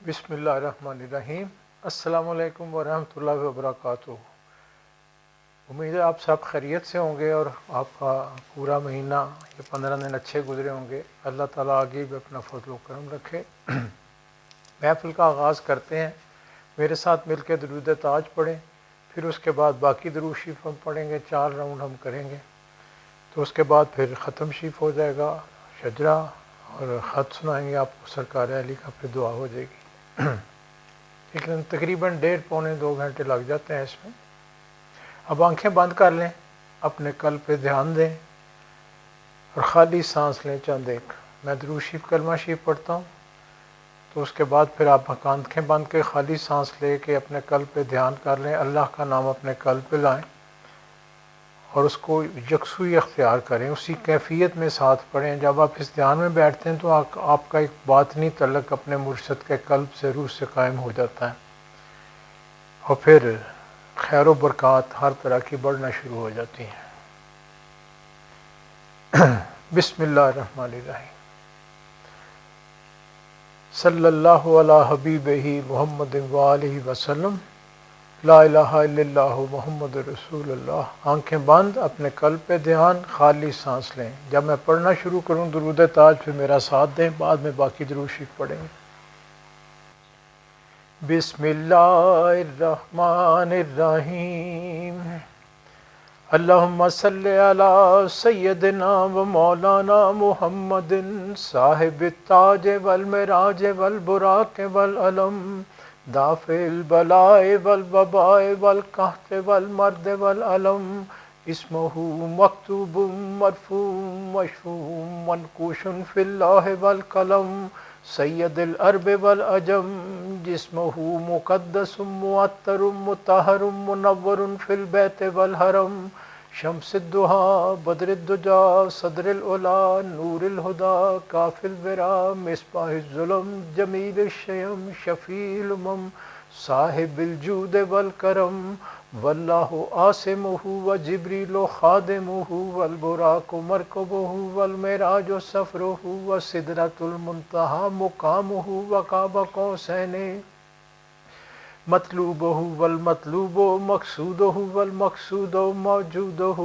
بسم اللہ الرحمن الرحیم۔ السلام علیکم ورحمۃ اللہ وبرکاتہ۔ امید ہے آپ سب خیریت سے ہوں گے اور آپ کا پورا مہینہ یہ 15 دن اچھے گزرے ہوں گے۔ اللہ تعالیٰ آگے بھی اپنا فضل و کرم رکھے۔ محفل کا آغاز کرتے ہیں، میرے ساتھ مل کے درود تاج پڑھیں، پھر اس کے بعد باقی درود شریف ہم پڑھیں گے، 4 راؤنڈ ہم کریں گے، تو اس کے بعد پھر ختم شریف ہو جائے گا، شجرہ اور خط سنائیں گے آپ کو سرکار علی کا، پھر دعا ہو جائے گی۔ لیکن تقریباً 1.5-2 گھنٹے لگ جاتے ہیں اس میں۔ اب آنکھیں بند کر لیں، اپنے قلب پہ دھیان دیں اور خالی سانس لیں چند ایک۔ میں درود شریف کلمہ شریف پڑھتا ہوں، تو اس کے بعد پھر آپ آنکھیں بند کے خالی سانس لے کے اپنے قلب پہ دھیان کر لیں، اللہ کا نام اپنے قلب پہ لائیں اور اس کو یکسوئی اختیار کریں، اسی کیفیت میں ساتھ پڑھیں۔ جب آپ اس دھیان میں بیٹھتے ہیں تو آپ کا ایک باطنی تعلق اپنے مرشد کے قلب سے، روح سے قائم ہو جاتا ہے، اور پھر خیر و برکات ہر طرح کی بڑھنا شروع ہو جاتی ہیں۔ بسم اللہ الرحمن الرحیم۔ صلی اللہ علی حبیبہ محمد وآلہ وسلم۔ لا الہ الا اللہ محمد رسول اللہ۔ آنکھیں بند، اپنے قلب پہ دھیان، خالی سانس لیں۔ جب میں پڑھنا شروع کروں درود تاج، پھر میرا ساتھ دیں، بعد میں باقی درود شریف پڑھیں گے۔ بسم اللہ الرحمن الرحیم۔ اللہم صلی علی سیدنا و مولانا محمد صاحب التاج والمراج والبراق والعلم، دافع البلاء والوباء والقحط والمرض والعلم، اسمہ مکتوب مرفوع مشفوع منقوش فی اللہ والقلم، سید العرب والعجم، جسمہ مقدس معطر مطہر منور فی البیت والحرم، شمس الضحیٰ بدر الدجا صدر العلا نور الہدی کافی الورا مصباح الظلم جمیل الشیم شفیع الامم، صاحب الجود والکرم، واللہ عاصمہ وجبریل خادمہ والبراق مرکبہ والمعراج سفرہ وسدرۃ المنتہی مقامہ وقاب قوسین مطلوبہ والمطلوب مقصودہ والمقصود موجودہ،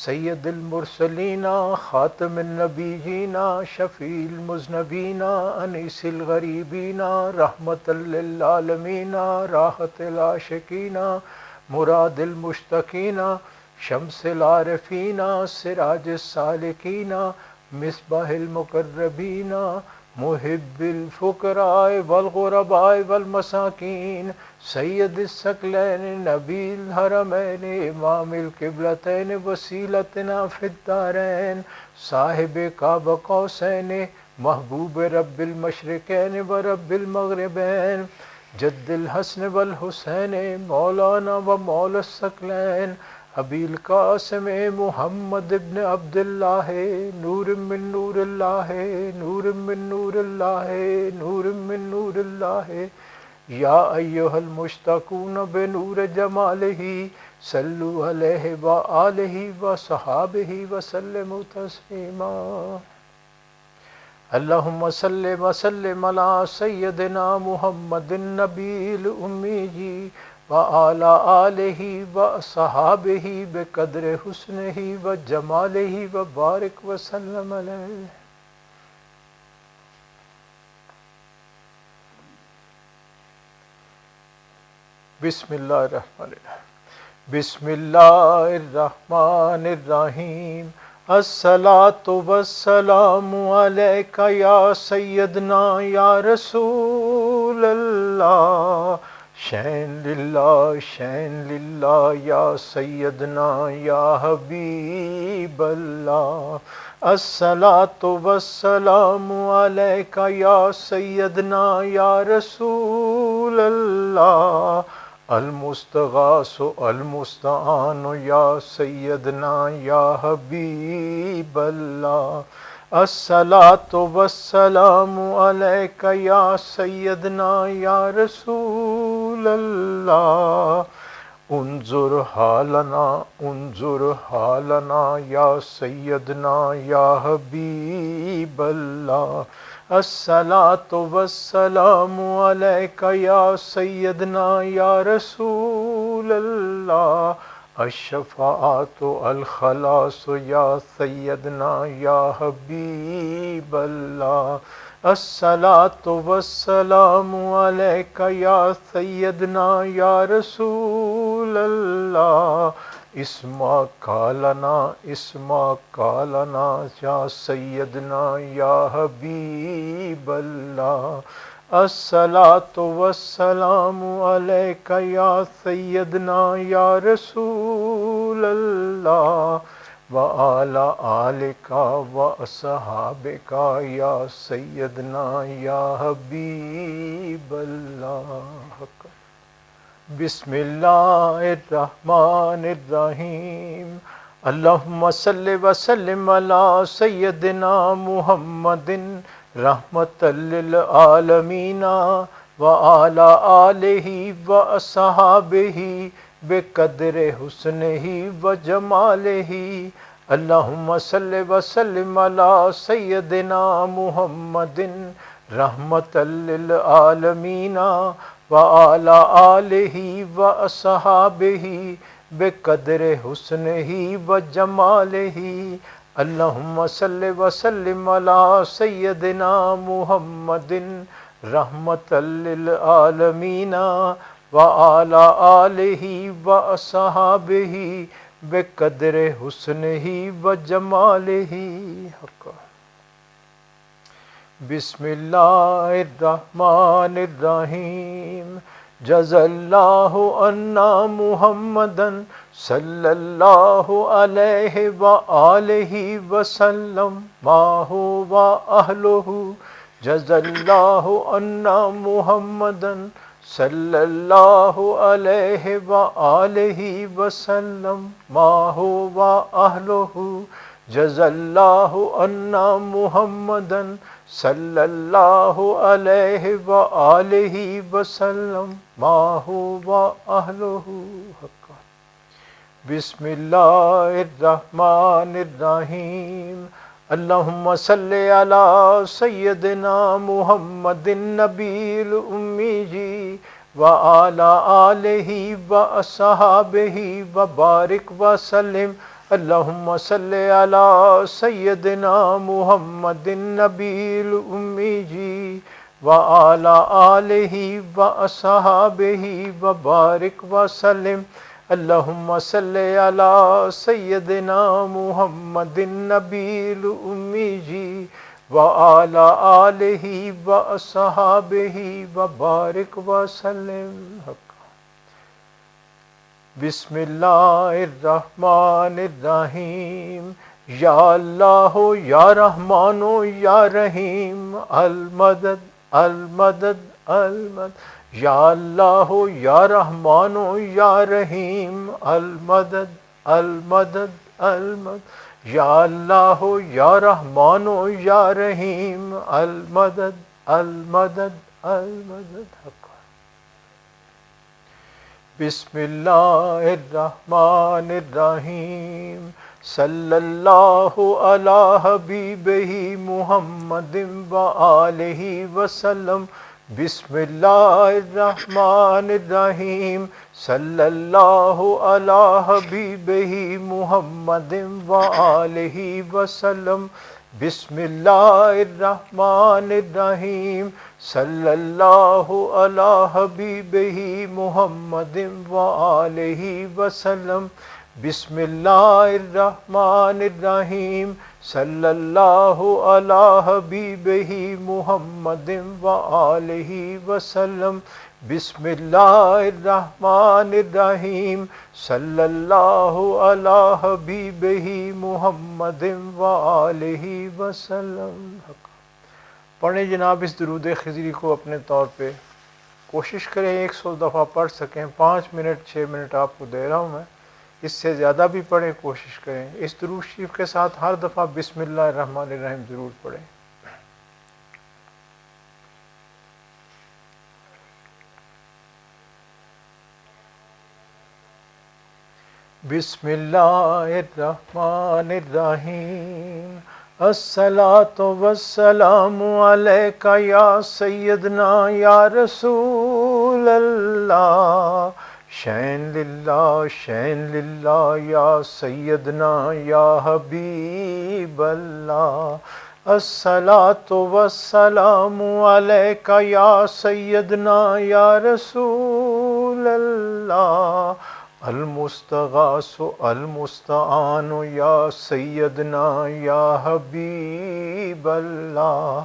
سید المرسلین خاتم النبیین شفیع المذنبین انیس الغریبین رحمۃ للعالمین راحت العاشقین مراد المشتاقین، شمس العارفین سراج السالکین مصباح المقربین، محب الفقراء والغرباء والمساکین، سید الثقلین نبی الحرمین امام القبلتین وسیلتنا فی الدارین، صاحب قاب قوسین محبوب رب المشرقین و رب المغربین، جد الحسن والحسین مولانا و مولا الثقلین، ابی القاسم محمد ابن عبداللہ، نور من نور اللہ نور من نور اللہ نور من نور اللہ، یا ایہا المشتاقون بنور جمالہ، صلوا علیہ وآلہ وصحابہ وسلموا تسلیما۔ اللہم صلی وسلم علی سیدنا محمد النبی الامی وعلی آلہ وصحابہ بقدر حسنہ وجمالہ وبارک وسلم علیہ۔ بسم اللہ الرحمن الرحیم۔ بسم اللہ الرحمن الرحیم۔ الصلاۃ والسلام علیک یا سیدنا یا رسول اللہ، شین للہ شین للہ یا سیدنا یا حبیب اللہ، الصلاۃ والسلام علیک یا سیدنا یا رسول اللہ، المستغاث المستعان یا سیدنا یا حبیب اللہ، الصلاۃ والسلام علیک یا سیدنا یا رسول اللہ، انظر حالنا یا سیدنا یا حبیب اللہ، الصلاۃ والسلام علیک یا سیدنا یا رسول اللہ، الشفاعۃ الخلاص یا سیدنا یا حبیب اللہ، الصلاۃ والسلام علیک یا سیدنا یا رسول اللہ، اسما کالنا اسما کالنا یا سیدنا یا حبیب اللہ، الصلاۃ والسلام علیک یا سیدنا یا رسول اللہ، وعلی آلک واصحابک یا سیدنا یا حبیب اللہ۔ بسم اللہ الرحمن الرحیم، اللہم صل وسلم علی سیدنا محمد رحمۃ للعالمین وعلی آلہ واصحابہ بقدر حسنہ وجمالہ، اللہم صل وسلم علی سیدنا محمد رحمۃ للعالمین وعلی آلہ واصحابہ بقدر حسنہ وجمالہ، اللہم صل وسلم علی سیدنا محمد رحمۃ للعالمین وعلی آلہ واصحابہ بقدر حسنہ وجمالہ۔ بسم اللہ الرحمن الرحیم، جزا اللہ عنا محمدا صلی اللہ علیہ وآلہ وسلم ما هو اہلہ، جزا اللہ عنا محمدا صلی اللہ علیہ وآلہ وسلم ما هو اہلہ، جزا اللہ عنا محمدا صلی اللہ علیہ وآلہ وسلم ما هو اہلہ۔ بسم اللہ الرحمن الرحیم، اللہم صلی علی سیدنا محمد النبی الامی وعلی آلہ واصحابہ وبارک وسلم، اللہم صلی علی سیدنا محمد النبی الامی وعلی آلہ واصحابہ وبارک وسلم، اللہم صلی علی سیدنا محمد النبی الامی وعلی آلہ واصحابہ وبارک وسلم۔ بسم اللہ الرحمن الرحیم، یا اللہ یا رحمان یا رحیم المدد المدد المدد، یا اللہ یا رحمان یا رحیم المدد المدد المدد، یا اللہ یا رحمان یا رحیم المدد المدد المدد۔ بسم اللہ الرحمن الرحیم، صلی اللہ علی حبیبہ محمد وآلہ وسلم، بسم اللہ الرحمن الرحیم، صلی اللہ علی حبیبہ محمد وآلہ وسلم، بسم اللہ الرحمن الرحیم، صلی اللہ علی حبیبہ محمد وآلہ وسلم، بسم اللہ الرحمن الرحیم، صلی اللہ علی حبیبہ محمد وآلہ وسلم، بسم اللہ الرحمن الرحیم، صلی اللہ علی حبیبہ محمد وآلہ وسلم۔ پڑھیں جناب اس درود خضری کو اپنے طور پہ، کوشش کریں 100 دفعہ پڑھ سکیں، 5 منٹ 6 منٹ آپ کو دے رہا ہوں میں، اس سے زیادہ بھی پڑھیں کوشش کریں۔ اس درود شریف کے ساتھ ہر دفعہ بسم اللہ الرحمن الرحیم ضرور پڑھیں۔ بسم اللہ الرحمن الرحیم، الصلاۃ والسلام علیک یا سیدنا یا رسول اللہ، شین للہ یا سیدنا یا حبیب اللہ، الصلاۃ والسلام علیک یا سیدنا یا رسول اللہ، المستغاث المستعان یا سیدنا یا حبیب اللہ،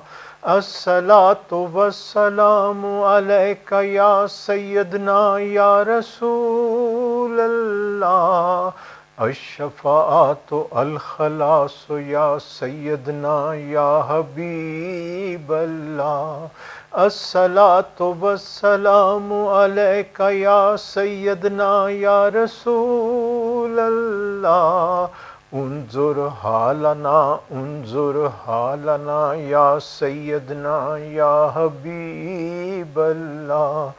الصلاۃ والسلام علیک یا سیدنا یا رسول اللہ، الشفاعت الخلاص یا سیدنا یا حبیب اللہ، الصلاۃ والسلام علیک یا سیدنا یا رسول اللہ، انظر حالنا یا سیدنا یا حبیب اللہ،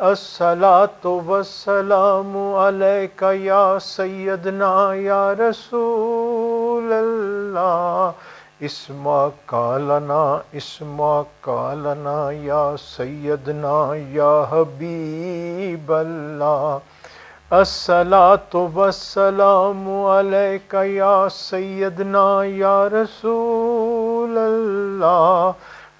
الصلاۃ والسلام علیک یا سیدنا یا رسول اللہ، اسمعک لنا یا سیدنا یا حبیب اللہ، الصلاۃ والسلام علیک یا سیدنا یا رسول اللہ،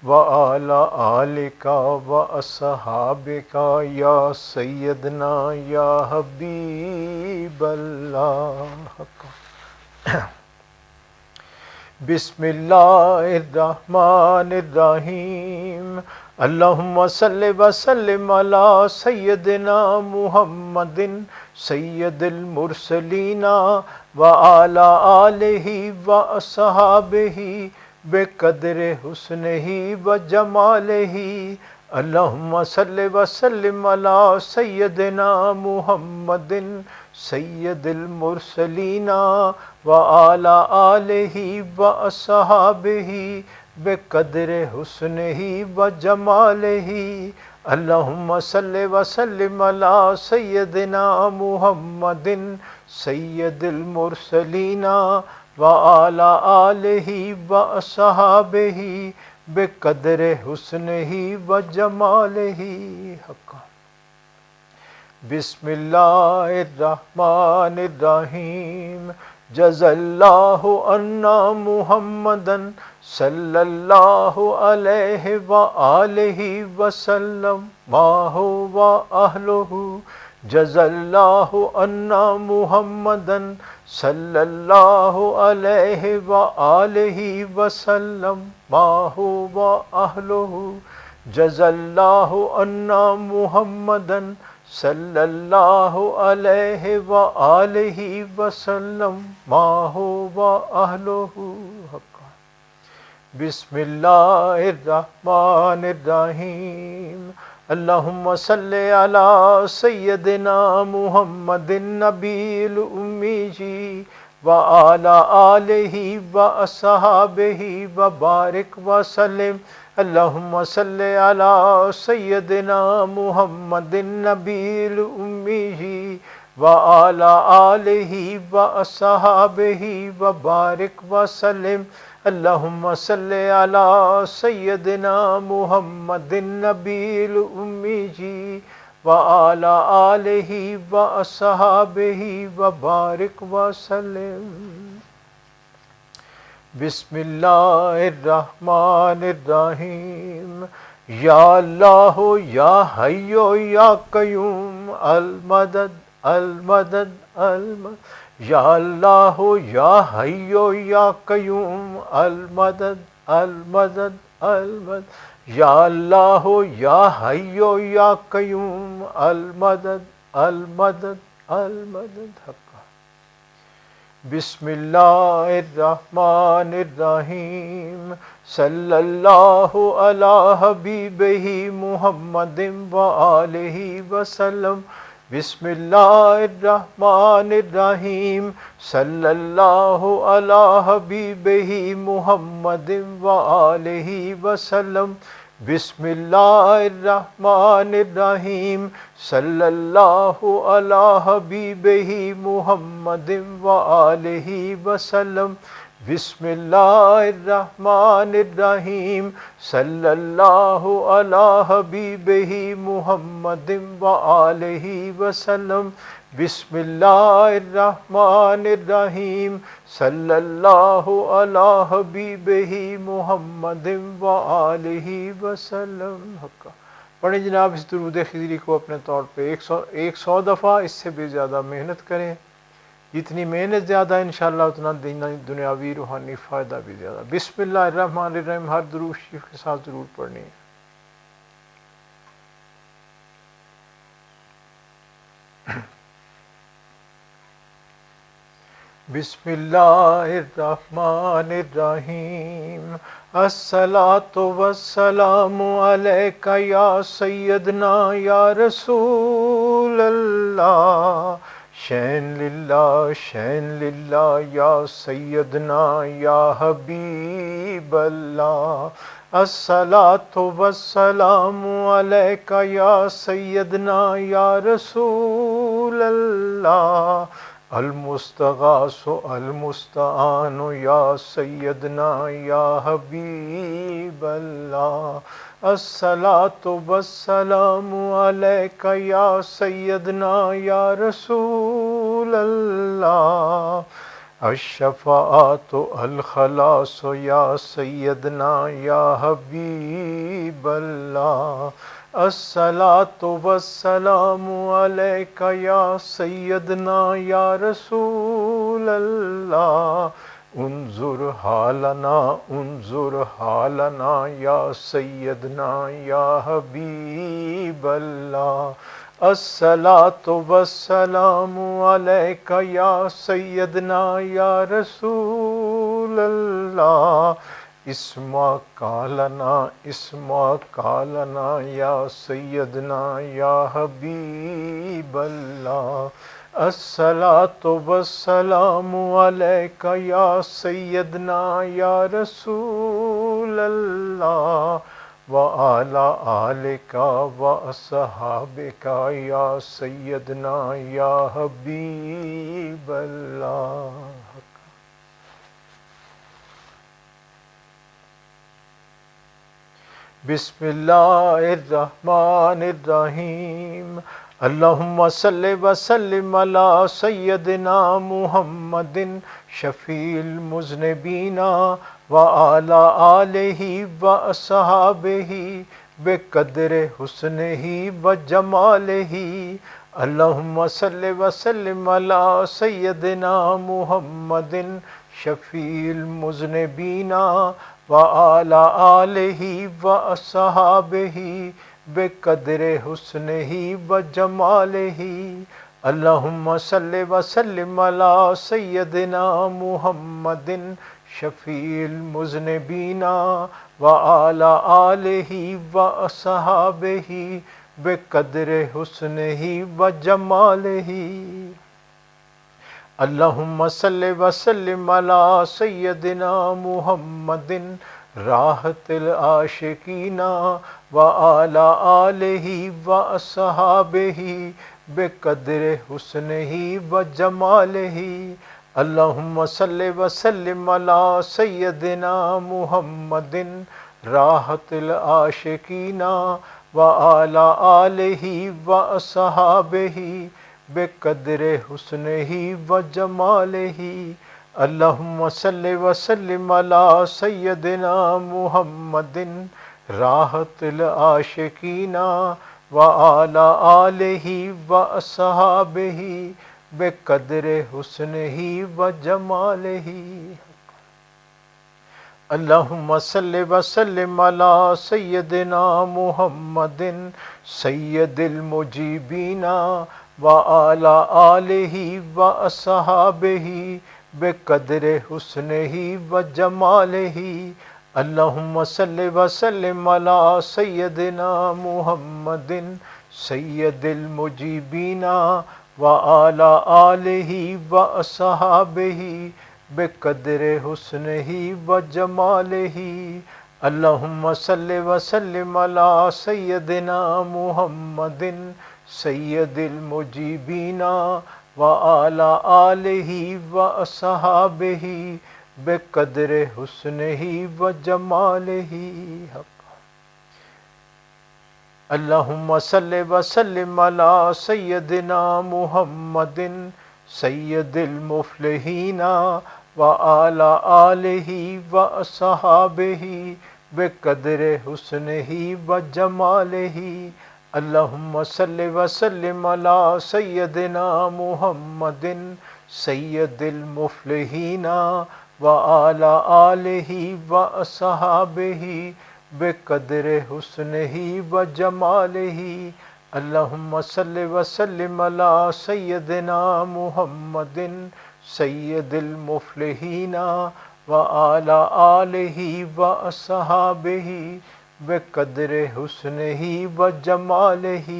وعلی آلک واصحابک یا سیدنا یا حبیب اللہ۔ بسم اللہ الرحمن الرحیم، اللہم صلی وسلم علی سیدنا محمد سید المرسلین وعلی آلہ واصحابہ بقدر حسنہ وجمالہ، اللہم صلی وسلم علی سیدنا محمد سید المرسلین وعلی آلہ واصحابہ بقدر حسنہ وجمالہ، اللہم صلی وسلم علی سیدنا محمد سید المرسلین وعلی آلہ واصحابہ بقدر حسنہ وجمالہ۔ بسم اللہ الرحمن الرحیم، جزا اللہ عنا محمدا صلی اللہ علیہ وآلہ وسلم ما هو اہلہ، جزا اللہ عنا محمدا صلی اللہ علیہ وآلہ وسلم ما هو اہلہ، جزا اللہ عنا محمدا صلی اللہ علیہ وآلہ وسلم ما هو اہلہ۔ بسم اللہ الرحمن الرحیم، اللہم صلی علی سیدنا محمد النبی الامی وعلی آلہ واصحابہ وبارک وسلم، اللہم صلی علی سیدنا محمد النبی الامی وعلی آلہ واصحابہ وبارک وسلم، اللہم صلی علی سیدنا محمد النبی الامی وعلی آلہ واصحابہ وبارک وسلم۔ بسم اللہ الرحمن الرحیم، یا اللہ یا حی یا قیوم المدد المدد المدد، یا اللہ یا حی یا قیوم المدد المدد المدد، یا اللہ یا حی یا قیوم المدد المدد المدد۔ بسم اللہ الرحمن الرحیم، صلی اللہ علی حبیبہ محمد وآلہ وسلم، بسم اللہ الرحمن الرحیم، صلی اللہ علی حبیبہ محمد وآلہ وسلم، بسم اللہ الرحمن الرحیم، صلی اللہ علی حبیبہ محمد وآلہ وسلم، بسم اللہ الرحمن الرحیم صلی اللہ علی حبیبہ محمد وآلہ وسلم بسم اللہ الرحمن الرحیم صلی اللہ علی حبیبہ محمد وآلہ وسلم. پڑھیں جناب اس درود خضری کو اپنے طور پہ 100 دفعہ، اس سے بھی زیادہ محنت کریں. جتنی محنت زیادہ انشاءاللہ اتنا دنیاوی روحانی فائدہ بھی زیادہ. بسم اللہ الرحمن الرحیم ہر درود شریف کے ساتھ ضرور پڑھنی ہے. بسم اللہ الرحمن الرحیم الصلاۃ والسلام علیک یا سیدنا یا رسول اللہ شین للہ یا سیدنا یا حبیب اللہ الصلاۃ والسلام علیک یا سیدنا یا رسول اللہ المستغاث المستعان یا سیدنا یا حبیب اللہ الصلاۃ والسلام علیک یا سیدنا یا رسول اللہ الشفاعۃ الخلاص یا سیدنا یا حبیب اللہ الصلاۃ والسلام علیک یا سیدنا یا رسول اللہ انظر حالنا یا سیدنا یا حبیب اللہ الصلاۃ والسلام علیک یا سیدنا یا رسول اللہ اسما کالنا یا سیدنا یا حبیب اللہ الصلاۃ والسلام علیک یا سیدنا یا رسول اللہ وعلی آلک واصحابک یا سیدنا یا حبیب اللہ. بسم اللہ الرحمن الرحیم اللہم صلی وسلم علی سیدنا محمد شفیع المذنبین وعلی آلہ واصحابہ بقدر حسنہ وجمالہ اللہم صلی وسلم علی سیدنا محمد شفیع المذنبین وعلی آلہ واصحابہ بقدر حسنہ وجمالہ اللہم صلی وسلم علی سیدنا محمد شفیع المذنبین وعلی آلہ واصحابہ بقدر حسنہ وجمالہ اللہم صلی وسلم علی سیدنا محمد راحت العاشقین وعلی آلہ واصحابہ بقدر حسنہ وجمالہ اللہم صلی وسلم علی سیدنا محمد راحت العاشقین وعلی آلہ واصحابہ بقدر حسنہ وجمالہ اللہم صلی وسلم علی سیدنا محمد راحت العاشقین وعلی آلہ واصحابہ بقدر حسنہ وجمالہ اللہم صلی وسلم علی سیدنا محمد سید المجیبین وعلی آلہ واصحابہ بقدر حسنہ وجمالہ اللہم صلی وسلم علی سیدنا محمد سید المجیبین وعلی آلہ واصحابہ بقدر حسنہ وجمالہ اللہم صلی وسلم علی سیدنا محمد سید المجیبین وعلی آلہ واصحابہ بقدر حسنہ وجمالہ حق۔ اللہم صلی وسلم علی سیدنا محمد سید المفلحین وعلی آلہ واصحابہ بقدر حسنہ وجمالہ۔ اللہم صلی وسلم علی سیدنا محمد سید المفلحین وعلی آلہ واصحابہ بقدر حسنہ وجمالہ۔ اللہم صلی وسلم علی سیدنا محمد سید المفلحین وعلی آلہ واصحابہ بقدر حسنہ وجمالہ۔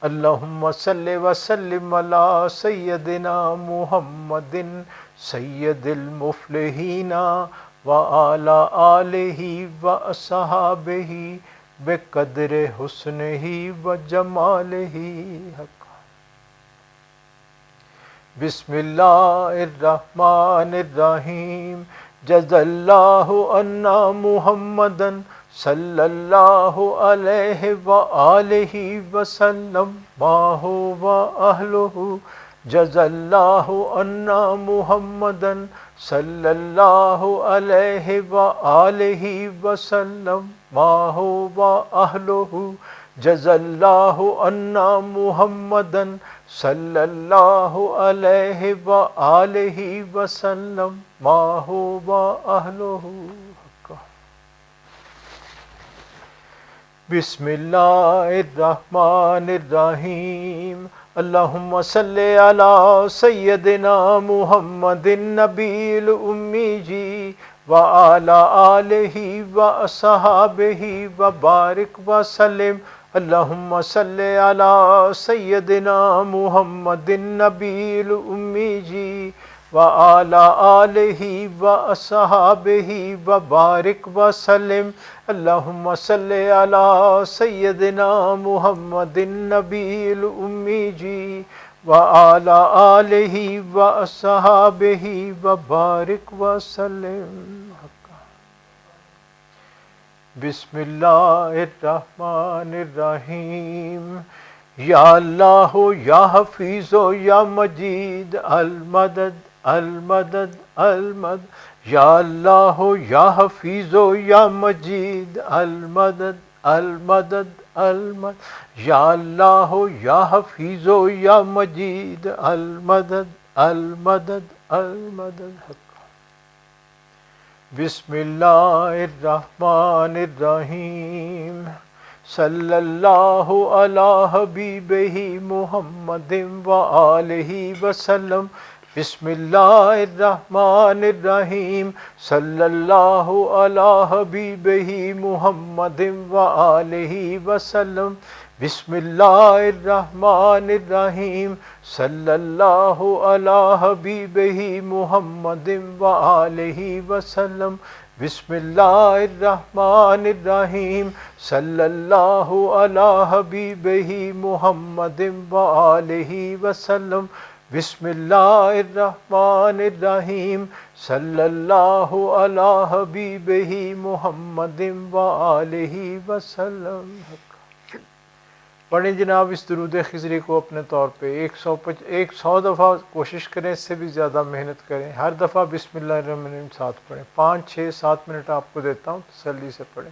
اللہم صلی وسلم علی سیدنا محمد سید المفلحین وعلی آلہ واصحابہ بقدر حسنہ وجمالہ حق۔ بسم اللہ الرحمن الرحیم۔ جزا اللہ عنا محمدا صلی اللہ علیہ وآلہ وسلم ما هو اہلہ۔ جزا اللہ عنا محمدا صلی اللہ علیہ وآلہ وسلم ما هو اہلہ۔ جزا اللہ عنا محمدا صلی اللہ علیہ وآلہ وسلم ما هو اہلہ۔ بسم اللہ الرحمن الرحیم۔ اللہم صلی علی سیدنا محمد النبی الامی وعلی آلہ واصحابہ وبارک وسلم۔ اللہم صلی علی سیدنا محمد النبی الامی وعلی آلہ واصحابہ وبارک وسلم۔ اللہم صلی علی سیدنا محمد النبی الامی وعلی آلہ واصحابہ وبارک وسلم۔ بسم اللہ الرحمن الرحیم۔ یا اللہ یا حفیظ یا مجید المدد المدد المدد۔ یا اللہ یا حفیظ یا مجید المدد المدد المدد۔ یا اللہ یا حفیظ یا مجید المدد المدد المدد۔ بسم اللہ الرحمن الرحیم۔ صلی اللہ علی حبیبہ محمد وآلہ وسلم۔ بسم اللہ الرحمن الرحیم۔ صلی اللہ علی حبیبہ محمد وآلہ وسلم۔ بسم اللہ الرحمن الرحیم۔ صلی اللہ علی حبیبہ محمد وآلہ وسلم۔ بسم اللہ الرحمن الرحیم۔ صلی اللہ علی حبیبہ محمد وآلہ وسلم۔ بسم اللہ الرحمن الرحیم۔ صلی اللہ علی حبیبہ محمد وآلہ وسلم۔ پڑھیں جناب اس درود خضری کو اپنے طور پہ 100 دفعہ کوشش کریں، اس سے بھی زیادہ محنت کریں، ہر دفعہ بسم اللہ الرحمن الرحیم ساتھ پڑھیں۔ 5 6 7 منٹ آپ کو دیتا ہوں، تسلی سے پڑھیں۔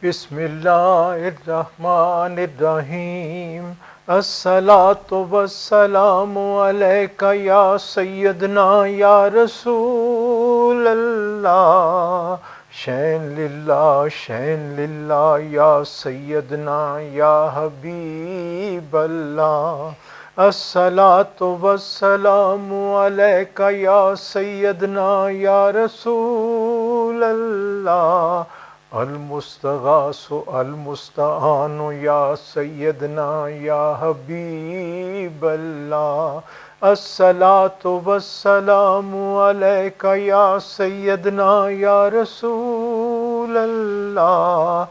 بسم اللہ الرحمن الرحیم۔ الصلاۃ والسلام علیک یا سیدنا یا رسول اللہ۔ شین للہ شین للہ یا سیدنا یا حبیب اللہ۔ الصلاۃ والسلام علیک یا سیدنا یا رسول اللہ۔ المستغاث المستعان یا سیدنا یا حبیب اللہ۔ الصلاۃ والسلام علیک یا سیدنا یا رسول اللہ۔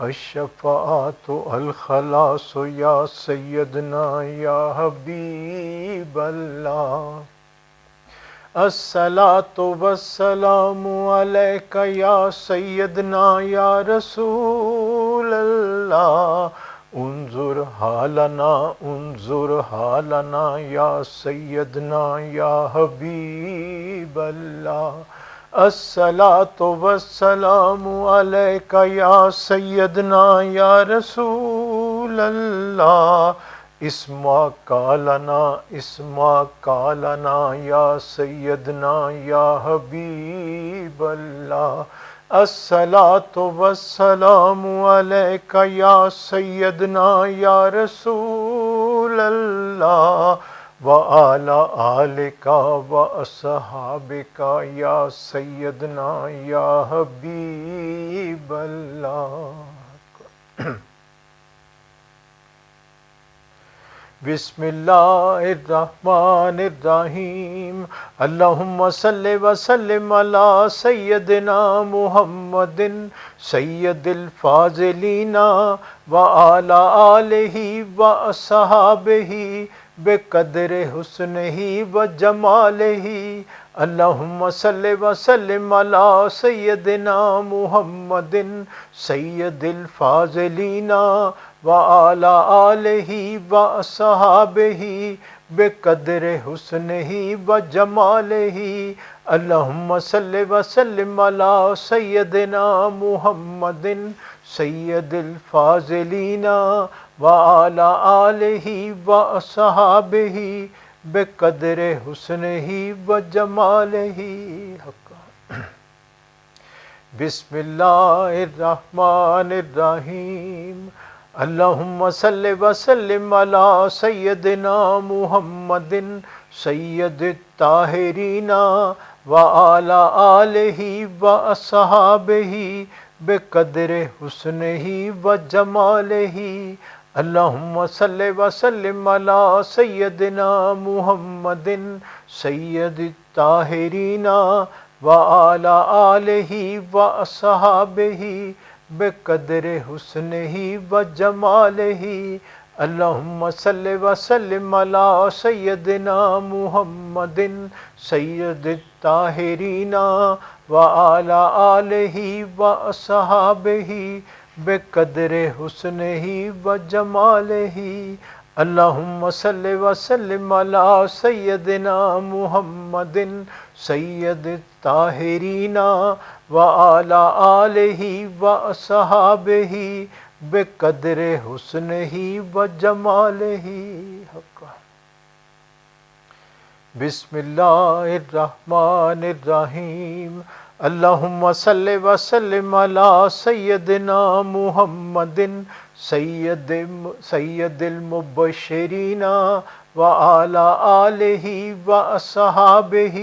الشفاعت الخلاص یا سیدنا یا حبیب اللہ، الصلاۃ والسلام علیک یا سیدنا یا رسول اللہ، انظر حالنا یا سیدنا یا حبیب اللہ، الصلاۃ والسلام علیک یا سیدنا یا رسول اللہ، اسمع کالنا یا سیدنا یا حبیب اللہ، الصلاۃ والسلام علیک یا سیدنا یا رسول اللہ، وعلی آلک واصحابک یا سیدنا یا حبیب اللہ۔ بسم اللہ الرحمن الرحیم، اللہم صلی وسلم علی سیدنا محمد سید الفاضلین وعلی آلہ واصحابہ بقدر حسنہ وجمالہ، اللہم صلی وسلم علی سیدنا محمد سید الفاضلین وعلی آلہ واصحابہ بقدر حسنہ وجمالہ، اللہم صلی وسلم علی سیدنا محمد سید الفاضلین وعلی آلہ واصحابہ بقدر حسنہ وجمالہ۔ بسم اللہ الرحمن الرحیم، اللہم صلی وسلم علی سیدنا محمد سید الطاہرین وعلی آلہ واصحابہ بقدر حسنہ وجمالہ، اللہم صلی وسلم علی سیدنا محمد سید الطاہرین وعلی آلہ واصحابہ بقدر حسنہ وجمالہ، اللہم صلی وسلم علی سیدنا محمد سید الطاہرین وعلی آلہ واصحابہ بقدر حسنہ وجمالہ، اللہم صلی وسلم علی سیدنا محمد سید الطاہرین وعلی آلہ واصحابہ بقدر حسنہ وجمالہ۔ بسم اللہ الرحمن الرحیم، اللہم صلی وسلم علی سیدنا محمد سید المبشرین وعلی آلہ واصحابہ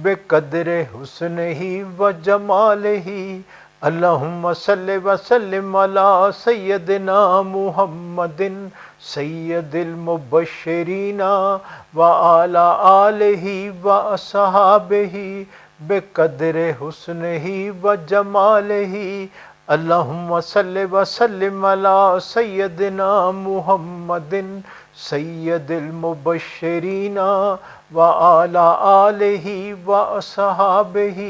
بقدر حسنہ وجمالہ، اللہم صلی وسلم علی سیدنا محمد سید المبشرین وعلی آلہ واصحابہ بقدر حسنہ وجمالہ، اللہم صلی وسلم علی سیدنا محمد سید المبشرین وعلی آلہ واصحابہ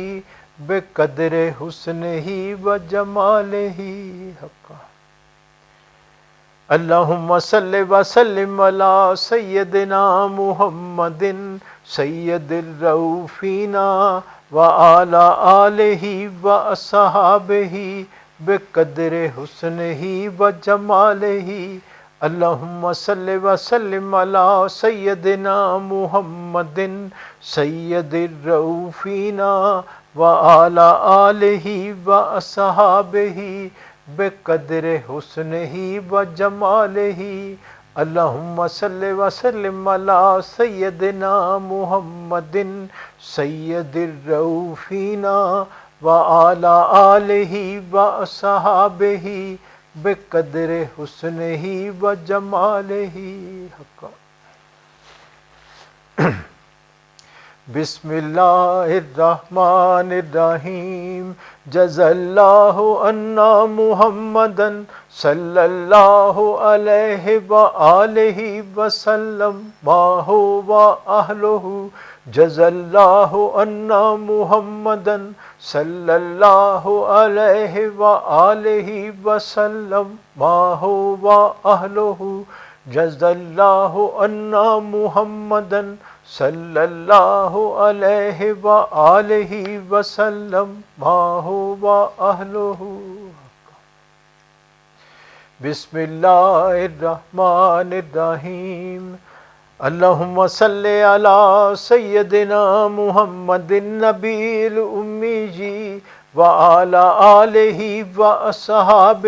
بقدر حسنہ وجمالہ۔ اللہم صلی وسلم علی سیدنا محمد سید الرؤوفین وعلی آلہ واصحابہ بقدر حسنہ وجمالہ، اللہم صلی وسلم علی سیدنا محمد سید الرؤوفین وعلی آلہ واصحابہ بقدر حسنہ وجمالہ، اللہم صلی وسلم علی سیدنا محمد سید الرؤوفین وعلی آلہ واصحابہ بقدر حسنہ وجمالہ۔ بسم اللہ الرحمن الرحیم، جزا اللہ عنا محمدا صلی اللہ علیہ وآلہ وسلم ما هو اہلہ جزا اللہ عنا محمدا صلی اللہ علیہ وآلہ وسلم ما هو اہلہ جزا اللہ عنا محمدا صلی اللہ علیہ وآلہ وسلم ما هو اہلہ بسم اللہ الرحمن الرحیم اللہم صلی علی سیدنا محمد النبی الامی وعلی آلہ واصحابہ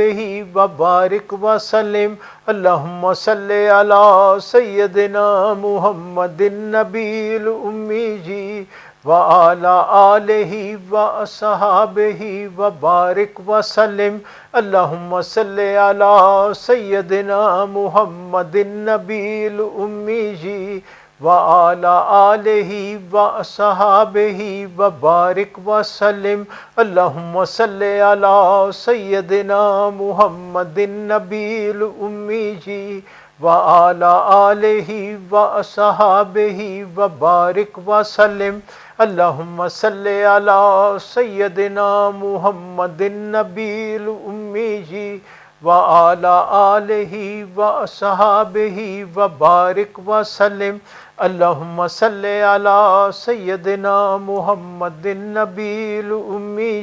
وبارک وسلم اللہم صلی علی سیدنا محمد النبی الامی وعلی آلہ واصحابہ وبارک وسلم اللہم صلی علی سیدنا محمد النبی الامی وعلی آلہ واصحابہ وبارک وسلم اللہم صلی علی سیدنا محمد النبی الامی وعلی آلہ واصحابہ وبارک وسلم اللہم صلی علی سیدنا محمد النبی الامی وعلی آلہ واصحابہ وبارک وسلم اللہم صلی علی سیدنا محمد النبی الامی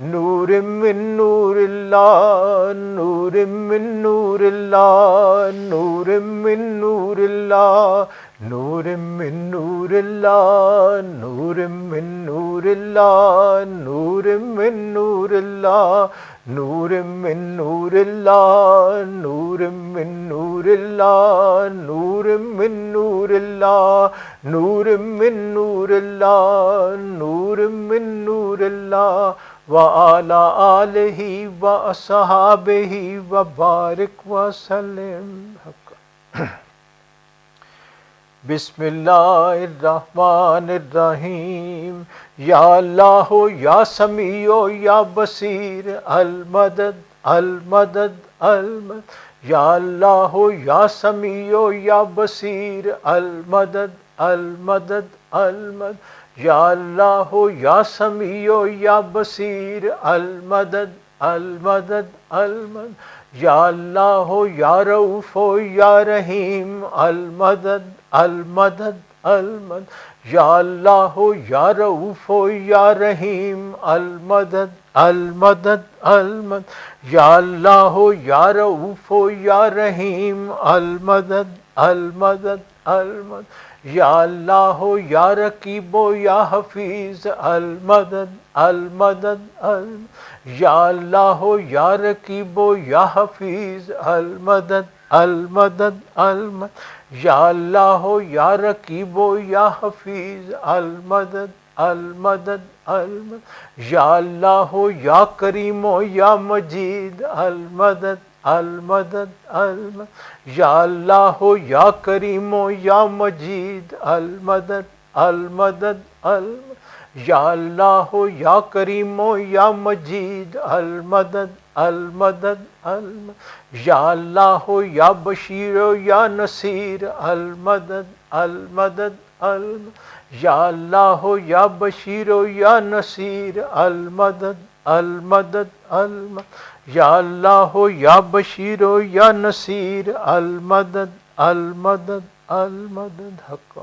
نور من نور اللہ نور من نور اللہ نور من نور اللہ نور من نور اللہ نور من نور اللہ نور من نور اللہ نور من نور اللہ نور من نور اللہ نور من نور اللہ نور من نور اللہ نور من نور اللہ وعلی آلہ واصحابہ وبارک وسلم بسم اللہ الرحمن الرحیم یا اللہ یا سمیع یا بصیر المدد المدد المدد یا اللہ یا سمیع یا بصیر المدد المدد المدد یا اللہ یا سمیع یا بصیر المدد المدد المدد یا اللہ یا رؤوف یا رحیم المدد المدد المدد یا اللہ یا رؤوف یا رحیم المدد المدد المدد یا اللہ یا رؤوف یا رحیم المدد المدد المدد یا اللہ یا رقیب یا حفیظ المدد المدد المدد یا اللہ یا رقیب یا حفیظ المدد المدد المدد یا اللہ یا رقیب یا حفیظ المدد المدد المدد یا اللہ یا کریم یا مجید المدد المدد المدد یا اللہ یا کریم یا مجید المدد المدد المدد یا اللہ یا کریم یا مجید المدد المدد المدد یا اللہ یا بشیر یا نصیر المدد المدد المدد یا اللہ یا بشیر یا نصیر المدد المدد المدد یا اللہ یا بشیر یا نصیر المدد المدد المدد حق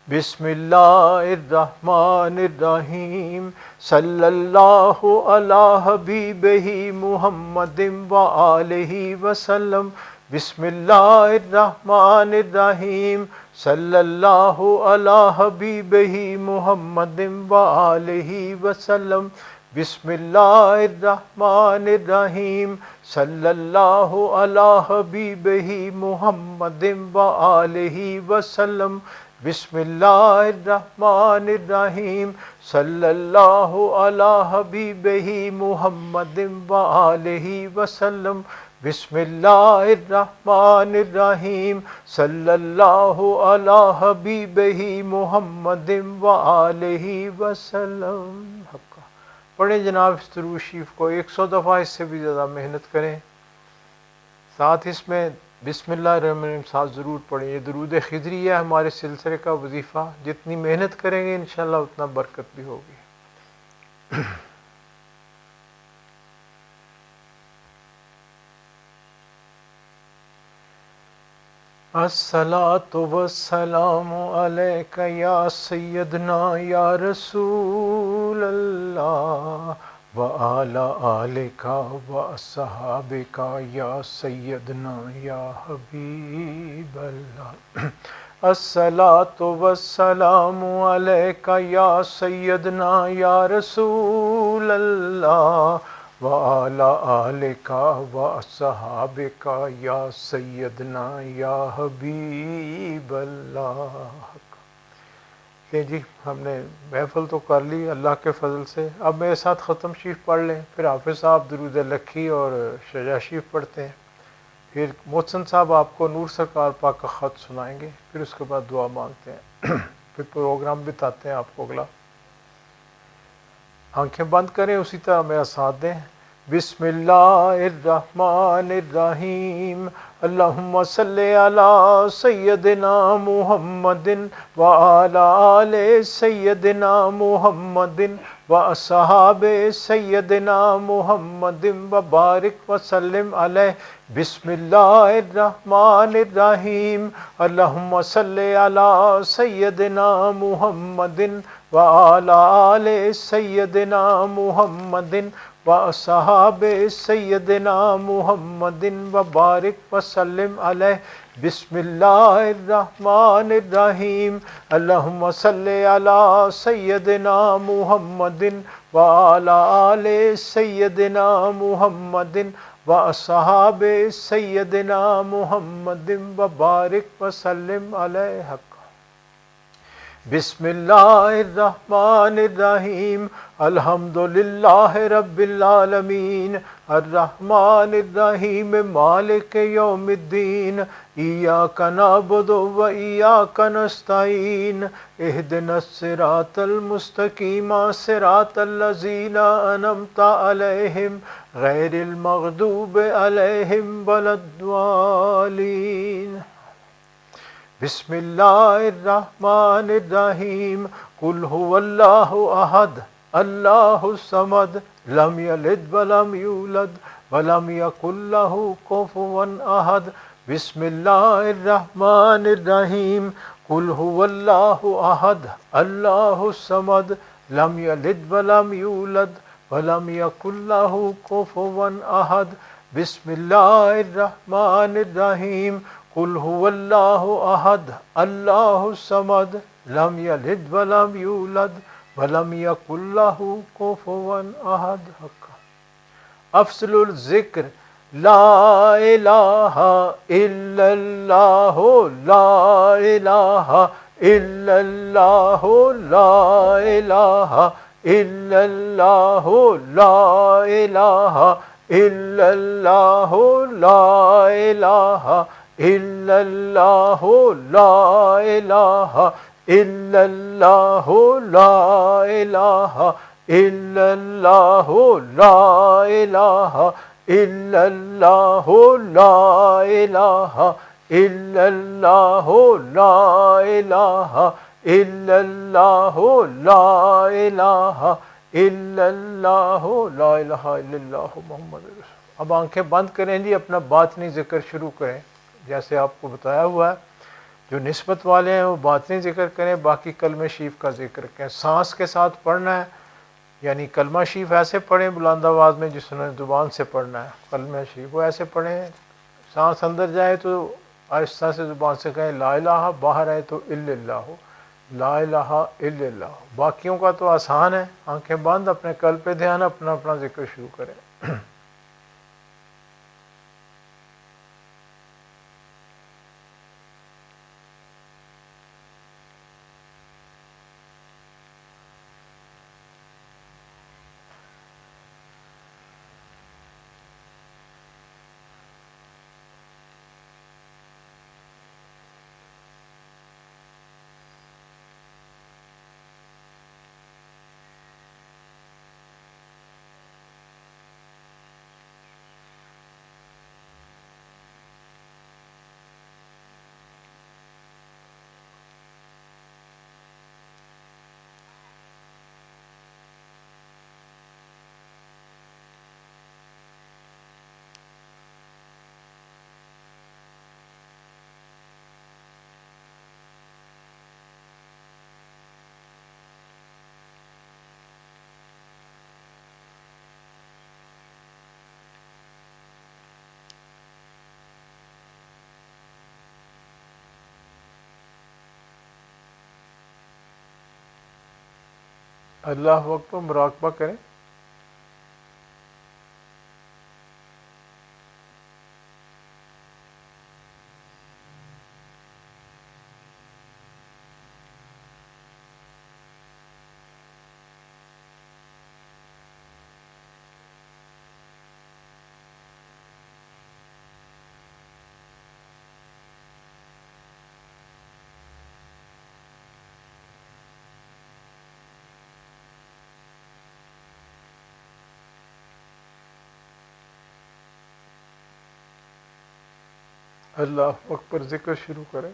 بسم اللہ الرحمن الرحیم صلی اللہ علی حبیبہ محمد وآلہ وسلم بسم اللہ الرحمن الرحیم صلی اللہ علی حبیبہ محمد وآلہ وسلم بسم اللہ الرحمن الرحیم صلی اللہ علی حبیبہ محمد وآلہ وسلم بسم اللہ الرحمن الرحیم صلی اللہ علی حبیبہ محمد وآلہ وسلم بسم اللہ الرحمن الرحیم صلی اللہ علی حبیبہ محمد وآلہ وسلم. پڑھیں جناب اس درود شریف کو 100 دفعہ، اس سے بھی زیادہ محنت کریں. ساتھ اس میں بسم اللہ الرحمن الرحیم ساتھ ضرور پڑھیں. یہ درود خضری ہے ہمارے سلسلے کا وظیفہ. جتنی محنت کریں گے انشاءاللہ اتنا برکت بھی ہوگی. الصلاۃ والسلام علیک یا سیدنا یا رسول اللہ وعلی آلک واصحابک یا سیدنا یا حبیب اللہ. الصلاۃ والسلام علیک یا سیدنا یا رسول اللہ وعلی آلک واصحابک یا سیدنا یا حبیب اللہ. جی ہم نے محفل تو کر لی اللہ کے فضل سے. اب میرے ساتھ ختم شریف پڑھ لیں، پھر حافظ صاحب درود لکھی اور شجاع شریف پڑھتے ہیں، پھر محسن صاحب آپ کو نور سرکار پاک کا خط سنائیں گے، پھر اس کے بعد دعا مانگتے ہیں، پھر پروگرام بتاتے ہیں آپ کو اگلا. آنکھیں بند کریں، اسی طرح میرا ساتھ دیں. بسم اللہ الرحمن الرحیم. اللہم صلی علی سیدنا محمد وعلی آل سیدنا محمد واصحاب سیدنا محمد وبارک وسلم علیہ. بسم اللہ الرحمن الرحیم. اللہم صلی علی سیدنا محمد وعلی آل سیدنا محمد واصحاب سیدنا محمد وبارک وسلم علیہ. بسم اللہ الرحمن الرحیم. اللہم صلی علی سیدنا محمد وعلی آل سیدنا محمد واصحاب سیدنا محمد وبارک وسلم علیہ. بسم اللہ الرحمن الرحیم. الحمد للہ رب العالمین الرحمن الرحیم مالک یوم الدین. ایاک نعبد و ایاک نستعین. اہدنا الصراط المستقیم صراط الذین انعمت علیہم غیر المغضوب علیہم ولا الضالین. بسم اللہ الرحمن الرحیم. قل هو اللہ احد اللہ الصمد لم یلد ولم یولد ولم یکن له کفوا احد. بسم اللہ الرحمن الرحیم. قل هو اللہ احد اللہ الصمد لم یلد ولم یولد ولم یکن له کفوا احد. بسم اللہ الرحمن الرحیم. قل هو اللہ احد اللہ الصمد لم یلد ولم یولد ولم یکن له کفوا احد. افضل الذکر لا الہ الا اللہ لا الہ الا اللہ لا الہ الا اللہ لا الہ الا اللہ لا الہ الا اللہ لا الہ الا اللہ لا الہ الا اللہ لا الہ الا اللہ لا الہ الا اللہ لا الہ الا اللہ لا الہ الا اللہ لا الہ الا اللہ محمد رسول. اب آنکھیں بند کریں جی، اپنا باطنی ذکر شروع کریں. جیسے آپ کو بتایا ہوا ہے، جو نسبت والے ہیں وہ باطنی ذکر کریں، باقی کلمہ شریف کا ذکر کریں. سانس کے ساتھ پڑھنا ہے، یعنی کلمہ شریف ایسے پڑھیں بلند آواز میں جس نے زبان سے پڑھنا ہے. کلمہ شریف وہ ایسے پڑھیں، سانس اندر جائے تو آہستہ سے زبان سے کہیں لا الہ، باہر آئے تو الا اللہ، لا الہ الا اللہ. باقیوں کا تو آسان ہے. آنکھیں بند، اپنے قلب پہ دھیان، اپنا اپنا ذکر شروع کریں. اللہ اکبر، مراقبہ کریں۔ اللہ اکبر، ذکر شروع کریں۔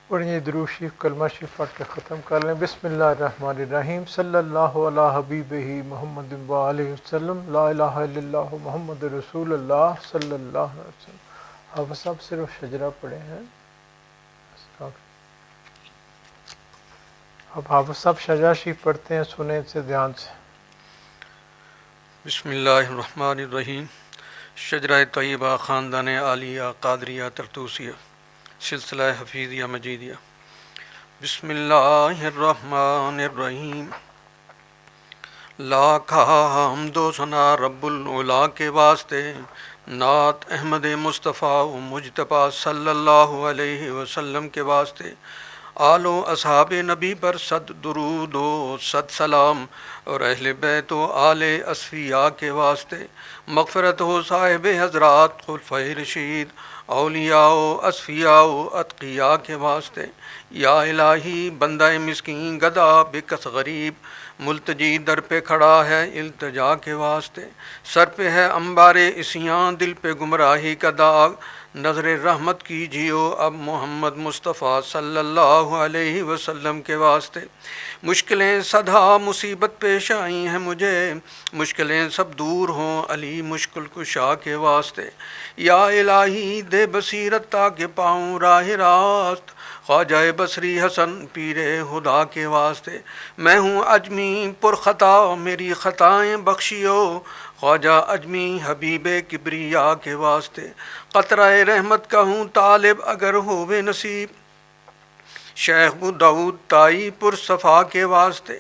پڑھیں درود شریف، کلمہ شریف پڑھ کے ختم کر لیں۔ بسم اللہ الرحمن الرحیم، صلی اللہ علی حبیبہ محمد وآلہ وسلم، لا الہ الا اللہ محمد رسول اللہ صلی اللہ علیہ وسلم۔ آپ سب صرف شجرہ پڑھے ہیں، اب آپ سب شجرہ شریف پڑھتے ہیں، سنیں سے دھیان سے۔ بسم اللہ الرحمن الرحیم۔ شجرہ طیبہ، خاندان عالیہ قادریہ طرطوسیہ، سلسلہ حفیظیہ مجیدیہ۔ بسم اللہ الرحمن الرحیم۔ لاکھ حمد و ثنا رب العلا کے واسطے، نعت احمد مصطفیٰ و مجتبیٰ صلی اللہ علیہ وسلم کے واسطے، آل و اصحاب نبی پر صد درود و صد سلام، اور اہل بیت و آل اصفیاء کے واسطے، مغفرت ہو صاحب حضرات خلفۂ رشید، اولیاء و اصفیاء و اتقیاء کے واسطے۔ یا الہی، بندہ مسکین گدا بکس غریب، ملتجی در پہ کھڑا ہے التجا کے واسطے، سر پہ ہے انبار اسیاں، دل پہ گمراہی کا داغ، نظر رحمت کیجیو اب محمد مصطفیٰ صلی اللہ علیہ وسلم کے واسطے۔ مشکلیں صدھا مصیبت پیش آئی ہیں مجھے، مشکلیں سب دور ہوں علی مشکل کشا کے واسطے۔ یا الہی، دے بصیرت تاکہ پاؤں راہ راست، خواجہ بصری حسن پیر خدا کے واسطے۔ میں ہوں اجمی پر خطا، میری خطائیں بخشیو، خواجہ اجمی حبیب کبریا کے واسطے۔ قطرہ رحمت کا ہوں طالب اگر ہووے نصیب، شیخ بو داؤد تائی پر صفا کے واسطے۔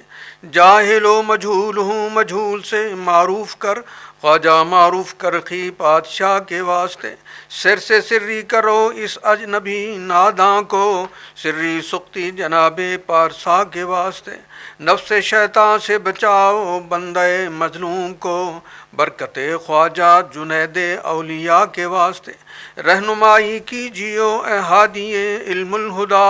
جاہل و مجہول ہوں، مجہول سے معروف کر، خواجہ معروف کرخی پادشاہ کے واسطے۔ سر سے سری کرو اس اجنبی ناداں کو، سری سختی جناب پارسا کے واسطے۔ نفس شیطان سے بچاؤ بندہ مظلوم کو، برکت خواجہ جنید اولیاء کے واسطے۔ رہنمائی کیجیو اے ہادی علم الہدا،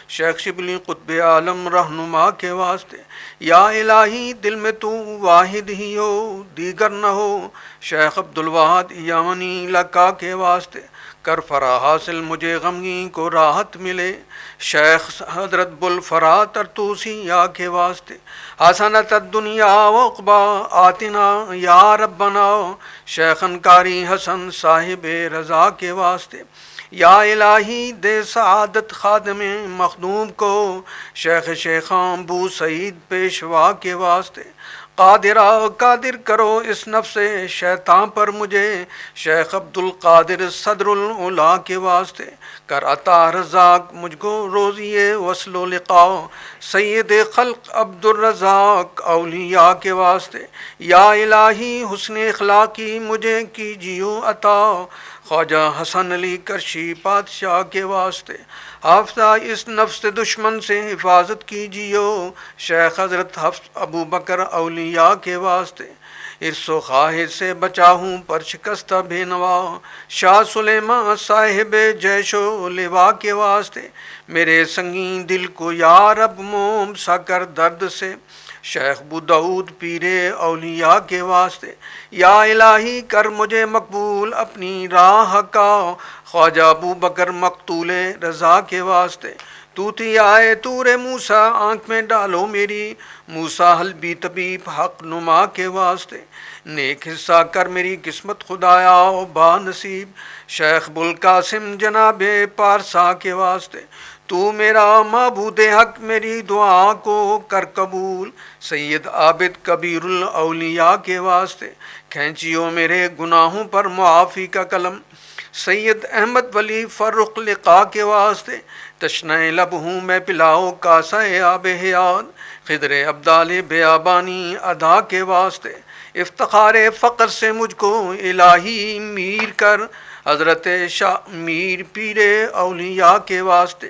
شیخ شبلی قطب عالم رہنما کے واسطے۔ یا الہی، دل میں تو واحد ہی ہو دیگر نہ ہو، شیخ عبدالواحد یمنی لکا کے واسطے۔ کر فرا حاصل مجھے غمگین کو راحت ملے، شیخ حضرت بلفرا طرطوسیہ کے واسطے۔ حسنت الدنیا وعقبا آتنا یا ربنا، شیخ انکاری حسن صاحب رضا کے واسطے۔ یا الہی، دے سعادت خادم مخدوم کو، شیخ شیخان بو سعید پیشوا کے واسطے۔ قادر کرو اس نفس شیطان پر مجھے، شیخ عبدالقادر صدر العلا کے واسطے۔ کر عطا رزاق مجھ کو روزی وصل و لقاء، سید خلق عبدالرزاق اولیاء کے واسطے۔ یا الہی، حسن اخلاقی مجھے کیجیو عطا، خواجہ حسن علی کرشی پادشاہ کے واسطے۔ حافظہ اس نفس دشمن سے حفاظت کیجیو، شیخ حضرت حفظ ابو بکر اولیاء کے واسطے۔ ارس و خواہش سے بچا ہوں پر شکستہ بے نوا، شاہ سلیمان صاحب جیش و لوا کے واسطے۔ میرے سنگین دل کو یا رب موم سا کر درد سے، شیخ بو داؤد پیر اولیاء کے واسطے۔ یا الہی، کر مجھے مقبول اپنی راہ کا، خواجہ ابو بکر مقتول رضا کے واسطے۔ توتی آئے تور موسیٰ، آنکھ میں ڈالو میری، موسیٰ حلبی طبیب حق نما کے واسطے۔ نیک حصہ کر میری قسمت خدایا و با نصیب، شیخ بلقاسم جناب پارسا کے واسطے۔ تو میرا معبود حق، میری دعا کو کر قبول، سید عابد کبیر الاولیاء کے واسطے۔ کھینچیو میرے گناہوں پر معافی کا قلم، سید احمد ولی فرخ لقا کے واسطے، تشنہ لب ہوں میں پلاؤ کاسہ آب حیات، خضر ابدال بیابانی ادا کے واسطے، افتخار فقر سے مجھ کو الہی میر کر، حضرت شاہ میر پیر اولیاء کے واسطے،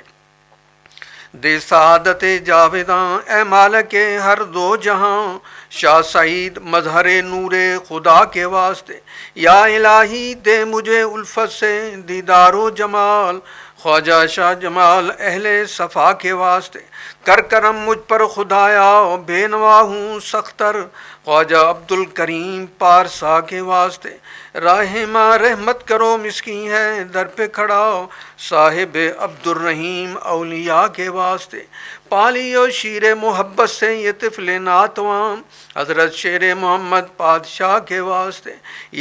دے سعادت جاویداں اے مالک ہر دو جہاں، شاہ سعید مظہر نور خدا کے واسطے، یا الہی دے مجھے الفت سے دیدار و جمال، خواجہ شاہ جمال اہل صفا کے واسطے، کر کرم مجھ پر خدایا بے نوا ہوں سختر، خواجہ عبد الکریم پارسا کے واسطے، رحمہ رحمت کرو مسکین ہے در پہ کھڑا، صاحب عبد الرحیم اولیاء کے واسطے، پالی و شیر محبت سے یہ طفل ناتواں، حضرت شیر محمد پادشاہ کے واسطے،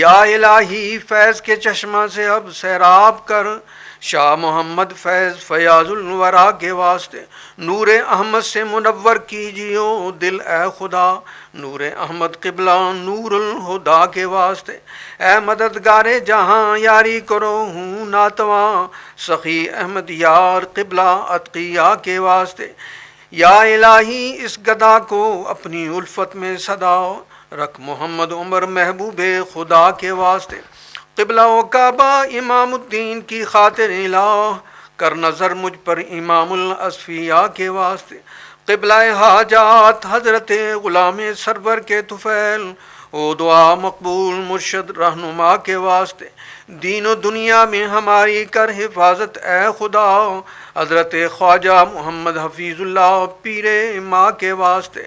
یا الہی فیض کے چشمہ سے اب سیراب کر، شاہ محمد فیض فیاض الورا کے واسطے، نور احمد سے منور کیجیو دل اے خدا، نور احمد قبلہ نور الہدا کے واسطے، اے مددگار جہاں یاری کرو ہوں ناتواں، سخی احمد یار قبلہ اتقیاء کے واسطے، یا الہی اس گدا کو اپنی الفت میں صداؤ، رکھ محمد عمر محبوب خدا کے واسطے، قبلہ و کعبہ امام الدین کی خاطر الہ، کر نظر مجھ پر امام الاصفیاء کے واسطے، قبلہ حاجات حضرت غلام سرور کے طفیل، او دعا مقبول مرشد رہنما کے واسطے، دین و دنیا میں ہماری کر حفاظت اے خدا، حضرت خواجہ محمد حفیظ اللہ پیر ماں کے واسطے،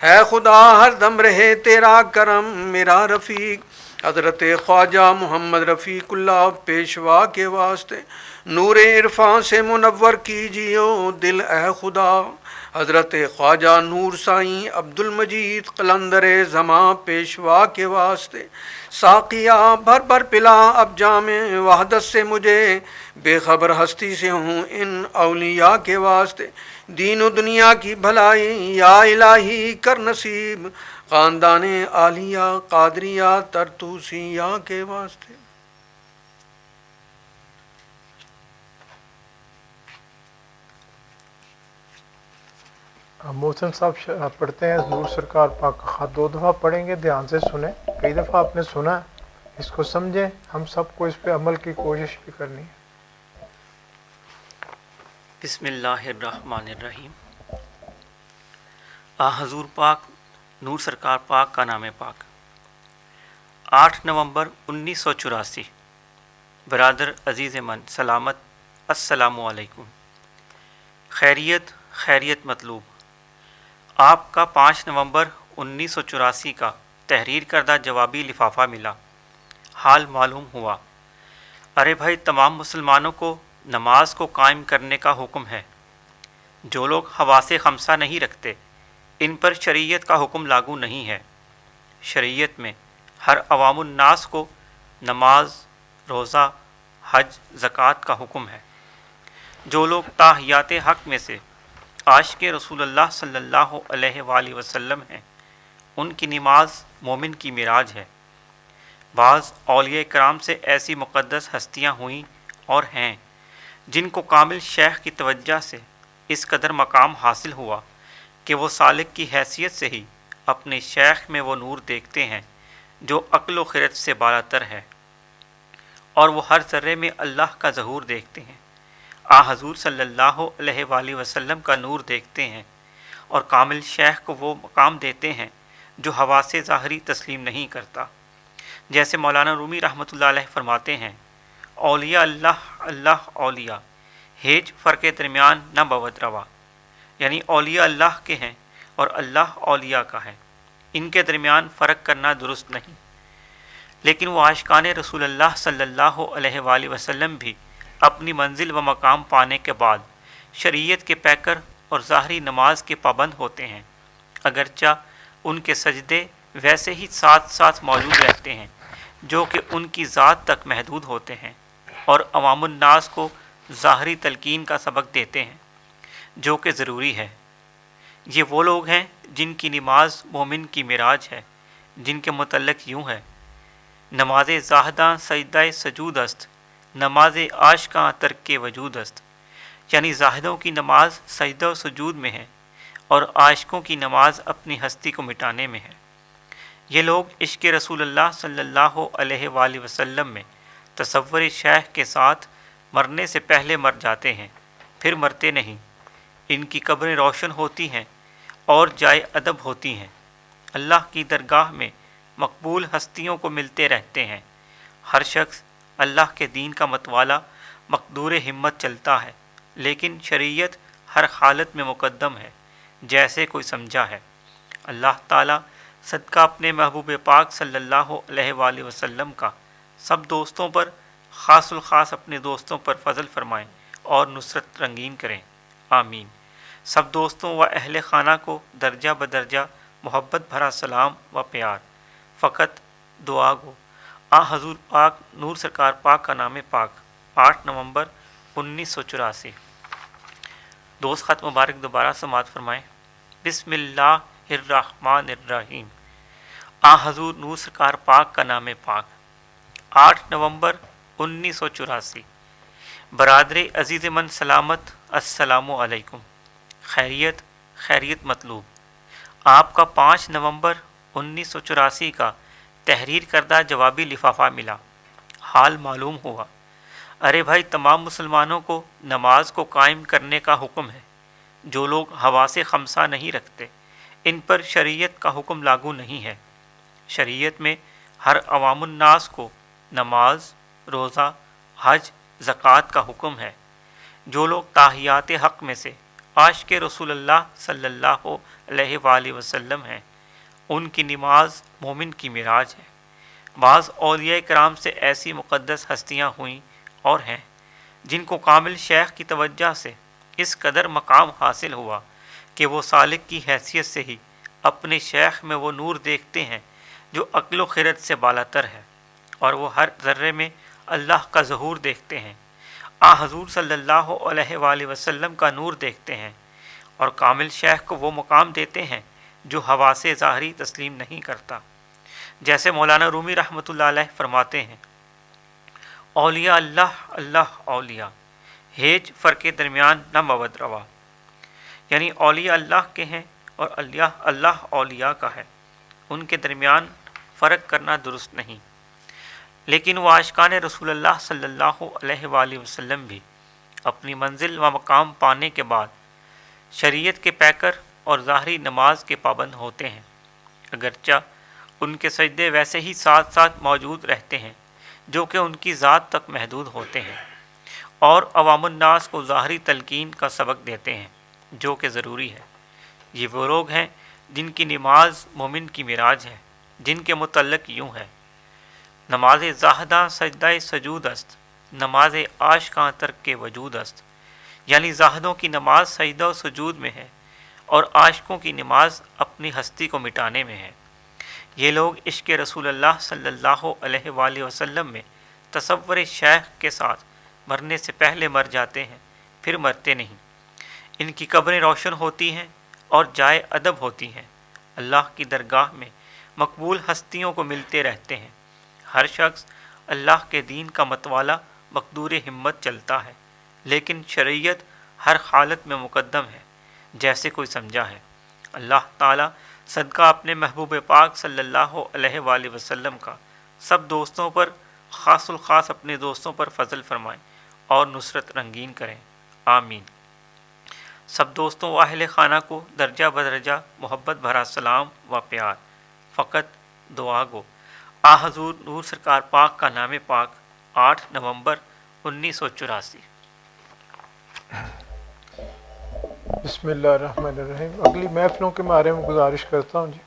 ہے خدا ہر دم رہے تیرا کرم میرا رفیق، حضرت خواجہ محمد رفیق اللہ پیشوا کے واسطے، نور عرفان سے منور کیجیو دل اے خدا، حضرت خواجہ نور سائیں عبد المجید قلندر زماں پیشوا کے واسطے، ساقیہ بھر بھر پلا اب جام وحدت سے مجھے، بے خبر ہستی سے ہوں ان اولیاء کے واسطے، دین و دنیا کی بھلائی یا الہی کر نصیب، خاندان عالیہ قادریہ ترتوسیہ کے واسطے۔ محسن صاحب پڑھتے ہیں حضور سرکار پاک کا خط، 2 دفعہ پڑھیں گے، دھیان سے سنیں، کئی دفعہ آپ نے سنا ہے، اس کو سمجھیں، ہم سب کو اس پہ عمل کی کوشش بھی کرنی ہے۔ بسم اللہ الرحمن الرحیم۔ حضور پاک نور سرکار پاک کا نام پاک۔ 8 نومبر 1984۔ برادر عزیز من سلامت، السلام علیکم۔ خیریت خیریت مطلوب۔ آپ کا 5 نومبر 1984 کا تحریر کردہ جوابی لفافہ ملا۔ حال معلوم ہوا۔ ارے بھائی، تمام مسلمانوں کو نماز کو قائم کرنے کا حکم ہے۔ جو لوگ حواس خمسہ نہیں رکھتے، ان پر شریعت کا حکم لاگو نہیں ہے۔ شریعت میں ہر عوام الناس کو نماز، روزہ، حج، زکوٰۃ کا حکم ہے۔ جو لوگ تاحیات حق میں سے عاشق رسول اللہ صلی اللہ علیہ وآلہ وسلم ہیں، ان کی نماز مومن کی معراج ہے۔ بعض اولیاء کرام سے ایسی مقدس ہستیاں ہوئیں اور ہیں جن کو کامل شیخ کی توجہ سے اس قدر مقام حاصل ہوا کہ وہ سالک کی حیثیت سے ہی اپنے شیخ میں وہ نور دیکھتے ہیں جو عقل و خرد سے بالاتر ہے، اور وہ ہر ذرے میں اللہ کا ظہور دیکھتے ہیں۔ حضور صلی اللہ علیہ وآلہ وسلم کا نور دیکھتے ہیں، اور کامل شیخ کو وہ مقام دیتے ہیں جو حواس ظاہری تسلیم نہیں کرتا۔ جیسے مولانا رومی رحمۃ اللہ علیہ فرماتے ہیں، اولیاء اللہ اللہ اولیاء، ہیج فرق درمیان نہ بود روا، یعنی اولیاء اللہ کے ہیں اور اللہ اولیاء کا ہے، ان کے درمیان فرق کرنا درست نہیں۔ لیکن وہ عاشقان رسول اللہ صلی اللہ علیہ وآلہ وسلم بھی اپنی منزل و مقام پانے کے بعد شریعت کے پیکر اور ظاہری نماز کے پابند ہوتے ہیں، اگرچہ ان کے سجدے ویسے ہی ساتھ ساتھ موجود رہتے ہیں جو کہ ان کی ذات تک محدود ہوتے ہیں، اور عوام الناس کو ظاہری تلقین کا سبق دیتے ہیں جو کہ ضروری ہے۔ یہ وہ لوگ ہیں جن کی نماز مومن کی معراج ہے، جن کے متعلق یوں ہے: نماز زاہداں سجدہ سجود است، نماز عاشقاں ترک وجود است، یعنی زاہدوں کی نماز سجدہ و سجود میں ہے اور عاشقوں کی نماز اپنی ہستی کو مٹانے میں ہے۔ یہ لوگ عشق رسول اللہ صلی اللہ علیہ وآلہ وسلم میں تصور شیخ کے ساتھ مرنے سے پہلے مر جاتے ہیں، پھر مرتے نہیں۔ ان کی قبریں روشن ہوتی ہیں اور جائے ادب ہوتی ہیں، اللہ کی درگاہ میں مقبول ہستیوں کو ملتے رہتے ہیں۔ ہر شخص اللہ کے دین کا متوالا مقدور ہمت چلتا ہے، لیکن شریعت ہر حالت میں مقدم ہے، جیسے کوئی سمجھا ہے۔ اللہ تعالیٰ صدقہ اپنے محبوب پاک صلی اللہ علیہ وآلہ وسلم کا سب دوستوں پر، خاص الخاص اپنے دوستوں پر فضل فرمائیں اور نصرت رنگین کریں، آمین۔ سب دوستوں و اہل خانہ کو درجہ بدرجہ محبت بھرا سلام و پیار۔ فقط دعا گو آ حضور پاک نور سرکار پاک کا نام پاک 8 نومبر 1984۔ دوست خط مبارک دوبارہ سماعت فرمائیں۔ بسم اللہ الرحمن الرحیم۔ آ حضور نور سرکار پاک کا نام پاک 8 نومبر 1984۔ برادر عزیز من سلامت، السلام علیکم۔ خیریت خیریت مطلوب۔ آپ کا 5 نومبر 1984 کا تحریر کردہ جوابی لفافہ ملا، حال معلوم ہوا۔ ارے بھائی، تمام مسلمانوں کو نماز کو قائم کرنے کا حکم ہے۔ جو لوگ حواس خمسہ نہیں رکھتے، ان پر شریعت کا حکم لاگو نہیں ہے۔ شریعت میں ہر عوام الناس کو نماز، روزہ، حج، زکوٰۃ کا حکم ہے۔ جو لوگ تاحیات حق میں سے عاشق رسول اللہ صلی اللہ علیہ وآلہ وسلم ہیں، ان کی نماز مومن کی معراج ہے۔ بعض اولیاء کرام سے ایسی مقدس ہستیاں ہوئیں اور ہیں جن کو کامل شیخ کی توجہ سے اس قدر مقام حاصل ہوا کہ وہ سالک کی حیثیت سے ہی اپنے شیخ میں وہ نور دیکھتے ہیں جو عقل و خرد سے بالاتر ہے، اور وہ ہر ذرے میں اللہ کا ظہور دیکھتے ہیں، آ حضور صلی اللہ علیہ وآلہ وسلم کا نور دیکھتے ہیں، اور کامل شیخ کو وہ مقام دیتے ہیں جو حواس ظاہری تسلیم نہیں کرتا۔ جیسے مولانا رومی رحمۃ اللہ علیہ فرماتے ہیں، اولیاء اللہ اللہ اولیاء، ہیج فرق درمیان نہ مود روا، یعنی اولیاء اللہ کے ہیں اور اللہ اولیاء کا ہے، ان کے درمیان فرق کرنا درست نہیں۔ لیکن وہ عاشقان رسول اللہ صلی اللہ علیہ وآلہ وسلم بھی اپنی منزل و مقام پانے کے بعد شریعت کے پیکر اور ظاہری نماز کے پابند ہوتے ہیں، اگرچہ ان کے سجدے ویسے ہی ساتھ ساتھ موجود رہتے ہیں جو کہ ان کی ذات تک محدود ہوتے ہیں، اور عوام الناس کو ظاہری تلقین کا سبق دیتے ہیں جو کہ ضروری ہے۔ یہ وہ لوگ ہیں جن کی نماز مومن کی معراج ہے، جن کے متعلق یوں ہے: نماز زاہداں سجدہ سجود است، نماز عاشقاں ترک وجود است، یعنی زاہدوں کی نماز سجدہ و سجود میں ہے اور عاشقوں کی نماز اپنی ہستی کو مٹانے میں ہے۔ یہ لوگ عشق رسول اللہ صلی اللہ علیہ وآلہ وسلم میں تصور شیخ کے ساتھ مرنے سے پہلے مر جاتے ہیں، پھر مرتے نہیں۔ ان کی قبریں روشن ہوتی ہیں اور جائے ادب ہوتی ہیں، اللہ کی درگاہ میں مقبول ہستیوں کو ملتے رہتے ہیں۔ ہر شخص اللہ کے دین کا متوالا مقدور ہمت چلتا ہے، لیکن شریعت ہر حالت میں مقدم ہے، جیسے کوئی سمجھا ہے۔ اللہ تعالیٰ صدقہ اپنے محبوب پاک صلی اللہ علیہ وآلہ وسلم کا سب دوستوں پر، خاص الخاص اپنے دوستوں پر فضل فرمائیں اور نصرت رنگین کریں، آمین۔ سب دوستوں و اہل خانہ کو درجہ بدرجہ محبت بھرا سلام و پیار۔ فقط دعا گو آ حضور نور سرکار پاک کا نام پاک 8 نومبر 1984۔ بسم اللہ الرحمن الرحیم۔ اگلی محفلوں کے بارے میں گزارش کرتا ہوں جی۔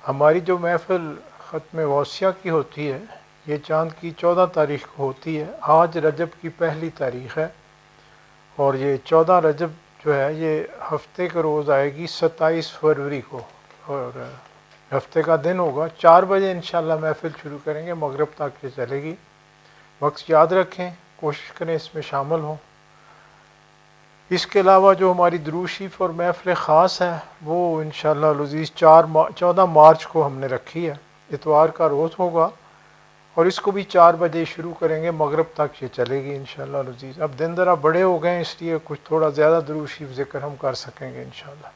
ہماری جو محفل ختم غوثیہ کی ہوتی ہے یہ چاند کی 14 تاریخ کو ہوتی ہے۔ آج رجب کی پہلی تاریخ ہے اور یہ 14 رجب جو ہے یہ ہفتے کا روز آئے گی 27 فروری کو، اور ہفتے کا دن ہوگا۔ 4 بجے انشاءاللہ محفل شروع کریں گے، مغرب تک یہ چلے گی۔ وقت یاد رکھیں، کوشش کریں اس میں شامل ہوں۔ اس کے علاوہ جو ہماری درود شریف اور محفل خاص ہے وہ انشاءاللہ العزیز 14 مارچ کو ہم نے رکھی ہے، اتوار کا روز ہوگا اور اس کو بھی 4 بجے شروع کریں گے، مغرب تک یہ چلے گی انشاءاللہ العزیز۔ اب دن ذرا بڑے ہو گئے ہیں، اس لیے کچھ تھوڑا زیادہ درود شریف ذکر ہم کر سکیں گے انشاءاللہ۔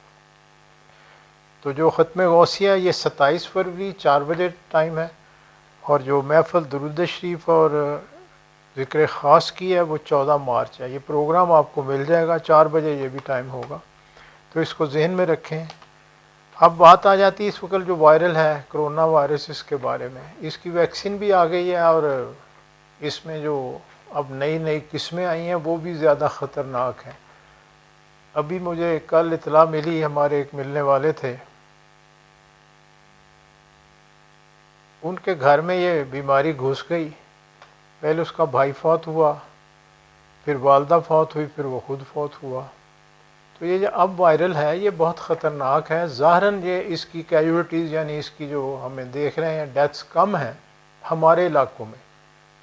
تو جو ختم غوثیہ یہ 27 فروری 4 بجے ٹائم ہے، اور جو محفل درود شریف اور ذکر خاص کی ہے وہ 14 مارچ ہے۔ یہ پروگرام آپ کو مل جائے گا 4 بجے، یہ بھی ٹائم ہوگا، تو اس کو ذہن میں رکھیں۔ اب بات آ جاتی ہے اس وقت جو وائرل ہے کرونا وائرس، اس کے بارے میں۔ اس کی ویکسین بھی آ گئی ہے، اور اس میں جو اب نئی نئی قسمیں آئی ہیں وہ بھی زیادہ خطرناک ہیں۔ ابھی مجھے کل اطلاع ملی، ہمارے ایک ملنے والے تھے، ان کے گھر میں یہ بیماری گھس گئی۔ پہلے اس کا بھائی فوت ہوا، پھر والدہ فوت ہوئی، پھر وہ خود فوت ہوا۔ تو یہ جو اب وائرل ہے یہ بہت خطرناک ہے۔ ظاہراً یہ اس کی کیجولیٹیز یعنی اس کی جو ہمیں دیکھ رہے ہیں ڈیتھس کم ہیں ہمارے علاقوں میں،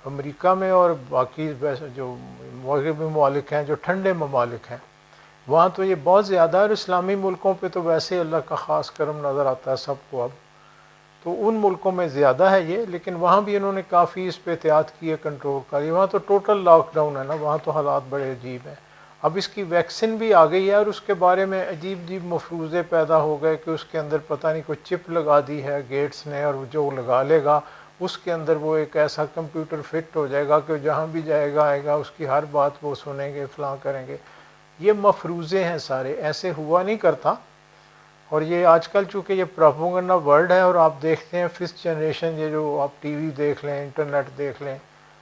امریکہ میں اور باقی جو مغربی ممالک ہیں، جو ٹھنڈے ممالک ہیں، وہاں تو یہ بہت زیادہ ہے، اور اسلامی ملکوں پہ تو ویسے اللہ کا خاص کرم نظر آتا ہے سب کو۔ اب تو ان ملکوں میں زیادہ ہے یہ، لیکن وہاں بھی انہوں نے کافی اس پہ احتیاط کی ہے، کنٹرول کری۔ وہاں تو ٹوٹل لاک ڈاؤن ہے نا، وہاں تو حالات بڑے عجیب ہیں۔ اب اس کی ویکسین بھی آ گئی ہے، اور اس کے بارے میں عجیب عجیب مفروضے پیدا ہو گئے کہ اس کے اندر پتہ نہیں کوئی چپ لگا دی ہے گیٹس نے، اور جو لگا لے گا اس کے اندر وہ ایک ایسا کمپیوٹر فٹ ہو جائے گا کہ جہاں بھی جائے گا آئے گا، اس کی ہر بات وہ سنیں گے، فلاں کریں گے۔ یہ مفروضے ہیں سارے، ایسے ہوا نہیں کرتا۔ اور یہ آج کل چونکہ یہ پروپیگنڈا ورلڈ ہے، اور آپ دیکھتے ہیں 5th جنریشن، یہ جو آپ ٹی وی دیکھ لیں، انٹرنیٹ دیکھ لیں،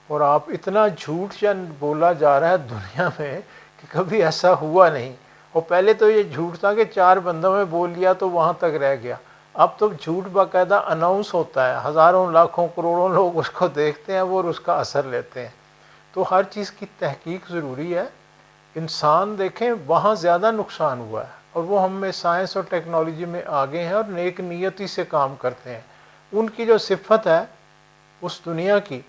اور آپ اتنا جھوٹ بولا جا رہا ہے دنیا میں کہ کبھی ایسا ہوا نہیں۔ اور پہلے تو یہ جھوٹ تھا کہ 4 بندوں میں بول لیا تو وہاں تک رہ گیا، اب تو جھوٹ باقاعدہ اناؤنس ہوتا ہے، ہزاروں لاکھوں کروڑوں لوگ اس کو دیکھتے ہیں وہ، اور اس کا اثر لیتے ہیں۔ تو ہر چیز کی تحقیق ضروری ہے۔ انسان دیکھیں وہاں زیادہ نقصان ہوا ہے، اور وہ ہم میں سائنس اور ٹیکنالوجی میں آگے ہیں، اور نیک نیتی سے کام کرتے ہیں۔ ان کی جو صفت ہے اس دنیا کی،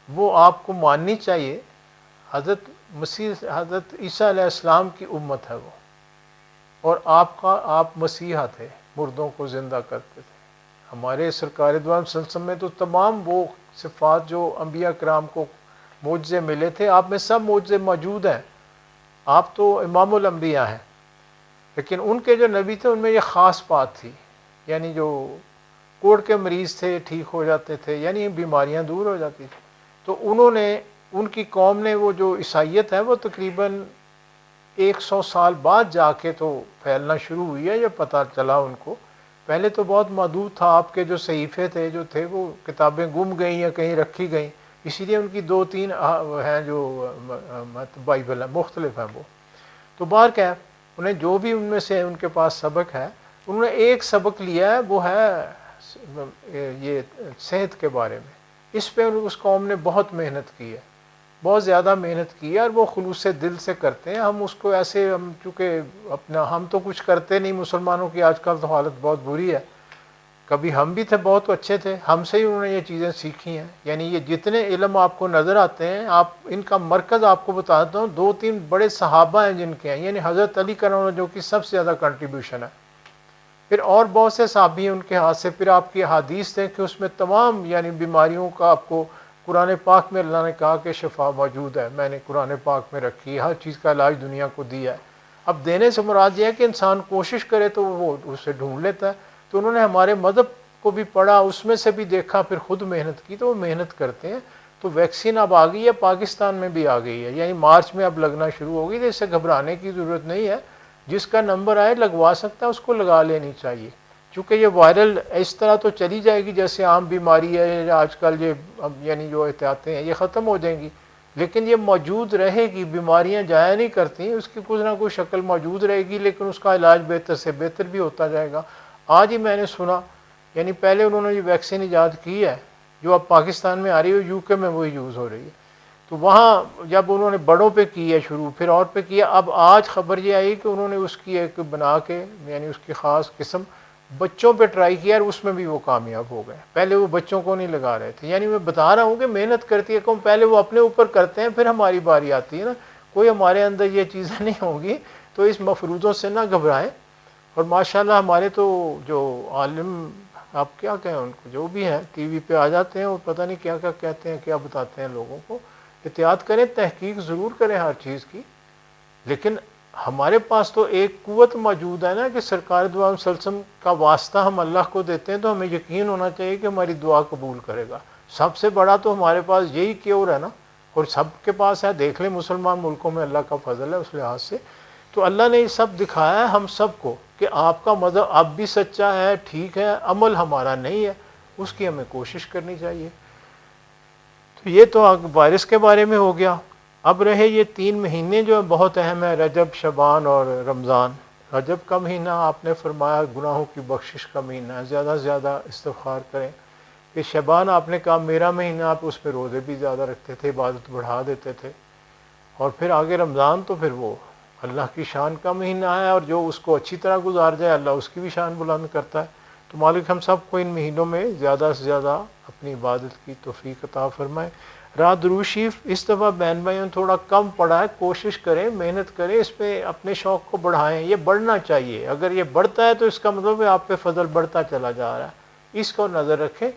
وہ آپ کو ماننی چاہیے۔ حضرت عیسیٰ علیہ السلام کی امت ہے وہ، اور آپ مسیحا تھے، مردوں کو زندہ کرتے تھے۔ ہمارے سرکار دو عالم صلی اللہ علیہ وسلم میں تو تمام وہ صفات جو انبیاء کرام کو معجزے ملے تھے، آپ میں سب معجزے موجود ہیں۔ آپ تو امام الانبیاء ہیں، لیکن ان کے جو نبی تھے ان میں یہ خاص بات تھی، یعنی جو کوڑ کے مریض تھے ٹھیک ہو جاتے تھے، یعنی بیماریاں دور ہو جاتی تھیں۔ تو انہوں نے، ان کی قوم نے، وہ جو عیسائیت ہے وہ تقریباً 100 سال بعد جا کے تو پھیلنا شروع ہوئی ہے، یہ پتہ چلا ان کو۔ پہلے تو بہت محدود تھا، آپ کے جو صحیفے تھے جو تھے وہ کتابیں گم گئیں یا کہیں رکھی گئیں، اسی لیے ان کی 2-3 ہیں جو بائبل ہیں، مختلف ہیں وہ۔ تو بہر کیا، انہیں جو بھی ان میں سے ان کے پاس سبق ہے، انہوں نے ایک سبق لیا ہے، وہ ہے یہ صحت کے بارے میں۔ اس پہ اس قوم نے بہت محنت کی ہے، بہت زیادہ محنت کی ہے، اور وہ خلوص دل سے کرتے ہیں۔ ہم اس کو ایسے، ہم چونکہ ہم تو کچھ کرتے نہیں، مسلمانوں کی آج کل تو حالت بہت بری ہے۔ کبھی ہم بھی تھے، بہت اچھے تھے، ہم سے ہی انہوں نے یہ چیزیں سیکھی ہیں۔ یعنی یہ جتنے علم آپ کو نظر آتے ہیں، آپ ان کا مرکز آپ کو بتاتا ہوں، 2-3 بڑے صحابہ ہیں جن کے ہیں، یعنی حضرت علی کرم اللہ جو کی سب سے زیادہ کنٹریبیوشن ہے، پھر اور بہت سے صحابی ہیں ان کے ہاتھ سے۔ پھر آپ کی حدیث دیں کہ اس میں تمام یعنی بیماریوں کا آپ کو قرآن پاک میں اللہ نے کہا کہ شفا موجود ہے، میں نے قرآن پاک میں رکھی ہے، ہر چیز کا علاج دنیا کو دیا ہے۔ اب دینے سے مراد یہ ہے کہ انسان کوشش کرے تو وہ اسے ڈھونڈ لیتا ہے۔ تو انہوں نے ہمارے مذہب کو بھی پڑھا، اس میں سے بھی دیکھا، پھر خود محنت کی، تو وہ محنت کرتے ہیں۔ تو ویکسین اب آ گئی ہے، پاکستان میں بھی آ گئی ہے، یعنی مارچ میں اب لگنا شروع ہوگی، تو اس سے گھبرانے کی ضرورت نہیں ہے۔ جس کا نمبر آئے لگوا سکتا ہے، اس کو لگا لینی چاہیے، چونکہ یہ وائرل اس طرح تو چلی جائے گی جیسے عام بیماری ہے آج کل، یہ یعنی جو احتیاطیں ہیں یہ ختم ہو جائیں گی، لیکن یہ موجود رہے گی، بیماریاں جایا نہیں کرتی، اس کی کچھ نہ کچھ شکل موجود رہے گی، لیکن اس کا علاج بہتر سے بہتر بھی ہوتا جائے گا۔ آج ہی میں نے سنا، یعنی پہلے انہوں نے یہ ویکسین ایجاد کی ہے جو اب پاکستان میں آ رہی ہے، یو کے میں وہی یوز ہو رہی ہے۔ تو وہاں جب انہوں نے بڑوں پہ کی ہے شروع، پھر اور پہ کیا، اب آج خبر یہ آئی کہ انہوں نے اس کی ایک بنا کے، یعنی اس کی خاص قسم بچوں پہ ٹرائی کیا، اور اس میں بھی وہ کامیاب ہو گئے۔ پہلے وہ بچوں کو نہیں لگا رہے تھے۔ یعنی میں بتا رہا ہوں کہ محنت کرتی ہے قوم، پہلے وہ اپنے اوپر کرتے ہیں، پھر ہماری باری آتی ہے نا۔ کوئی ہمارے اندر یہ چیزیں نہیں ہوں گی، تو اس مفروضوں سے نہ گھبرائیں۔ اور ماشاءاللہ ہمارے تو جو عالم آپ کیا کہیں ان کو، جو بھی ہیں ٹی وی پہ آ جاتے ہیں اور پتہ نہیں کیا کیا کہتے ہیں، کیا بتاتے ہیں لوگوں کو. احتیاط کریں، تحقیق ضرور کریں ہر چیز کی، لیکن ہمارے پاس تو ایک قوت موجود ہے نا کہ سرکار دو عالم صلی اللہ علیہ وسلم کا واسطہ ہم اللہ کو دیتے ہیں، تو ہمیں یقین ہونا چاہیے کہ ہماری دعا قبول کرے گا. سب سے بڑا تو ہمارے پاس یہی کیور ہے نا، اور سب کے پاس ہے. دیکھ لیں مسلمان ملکوں میں اللہ کا فضل ہے اس لحاظ سے. تو اللہ نے یہ سب دکھایا ہے ہم سب کو کہ آپ کا مذہب اب بھی سچا ہے، ٹھیک ہے، عمل ہمارا نہیں ہے، اس کی ہمیں کوشش کرنی چاہیے. تو یہ تو وائرس کے بارے میں ہو گیا. اب رہے یہ 3 مہینے جو بہت اہم ہے، رجب، شعبان اور رمضان. رجب کا مہینہ آپ نے فرمایا گناہوں کی بخشش کا مہینہ ہے، زیادہ سے زیادہ استغفار کریں. کہ شعبان آپ نے کہا میرا مہینہ، آپ اس میں روزے بھی زیادہ رکھتے تھے، عبادت بڑھا دیتے تھے. اور پھر آگے رمضان تو پھر وہ اللہ کی شان کا مہینہ ہے، اور جو اس کو اچھی طرح گزار جائے اللہ اس کی بھی شان بلند کرتا ہے. تو مالک ہم سب کو ان مہینوں میں زیادہ سے زیادہ اپنی عبادت کی توفیق عطا فرمائے. رات درود شریف اس دفعہ بہن بھائیوں تھوڑا کم پڑا ہے، کوشش کریں، محنت کریں، اس پہ اپنے شوق کو بڑھائیں. یہ بڑھنا چاہیے، اگر یہ بڑھتا ہے تو اس کا مطلب ہے آپ پہ فضل بڑھتا چلا جا رہا ہے. اس کو نظر رکھیں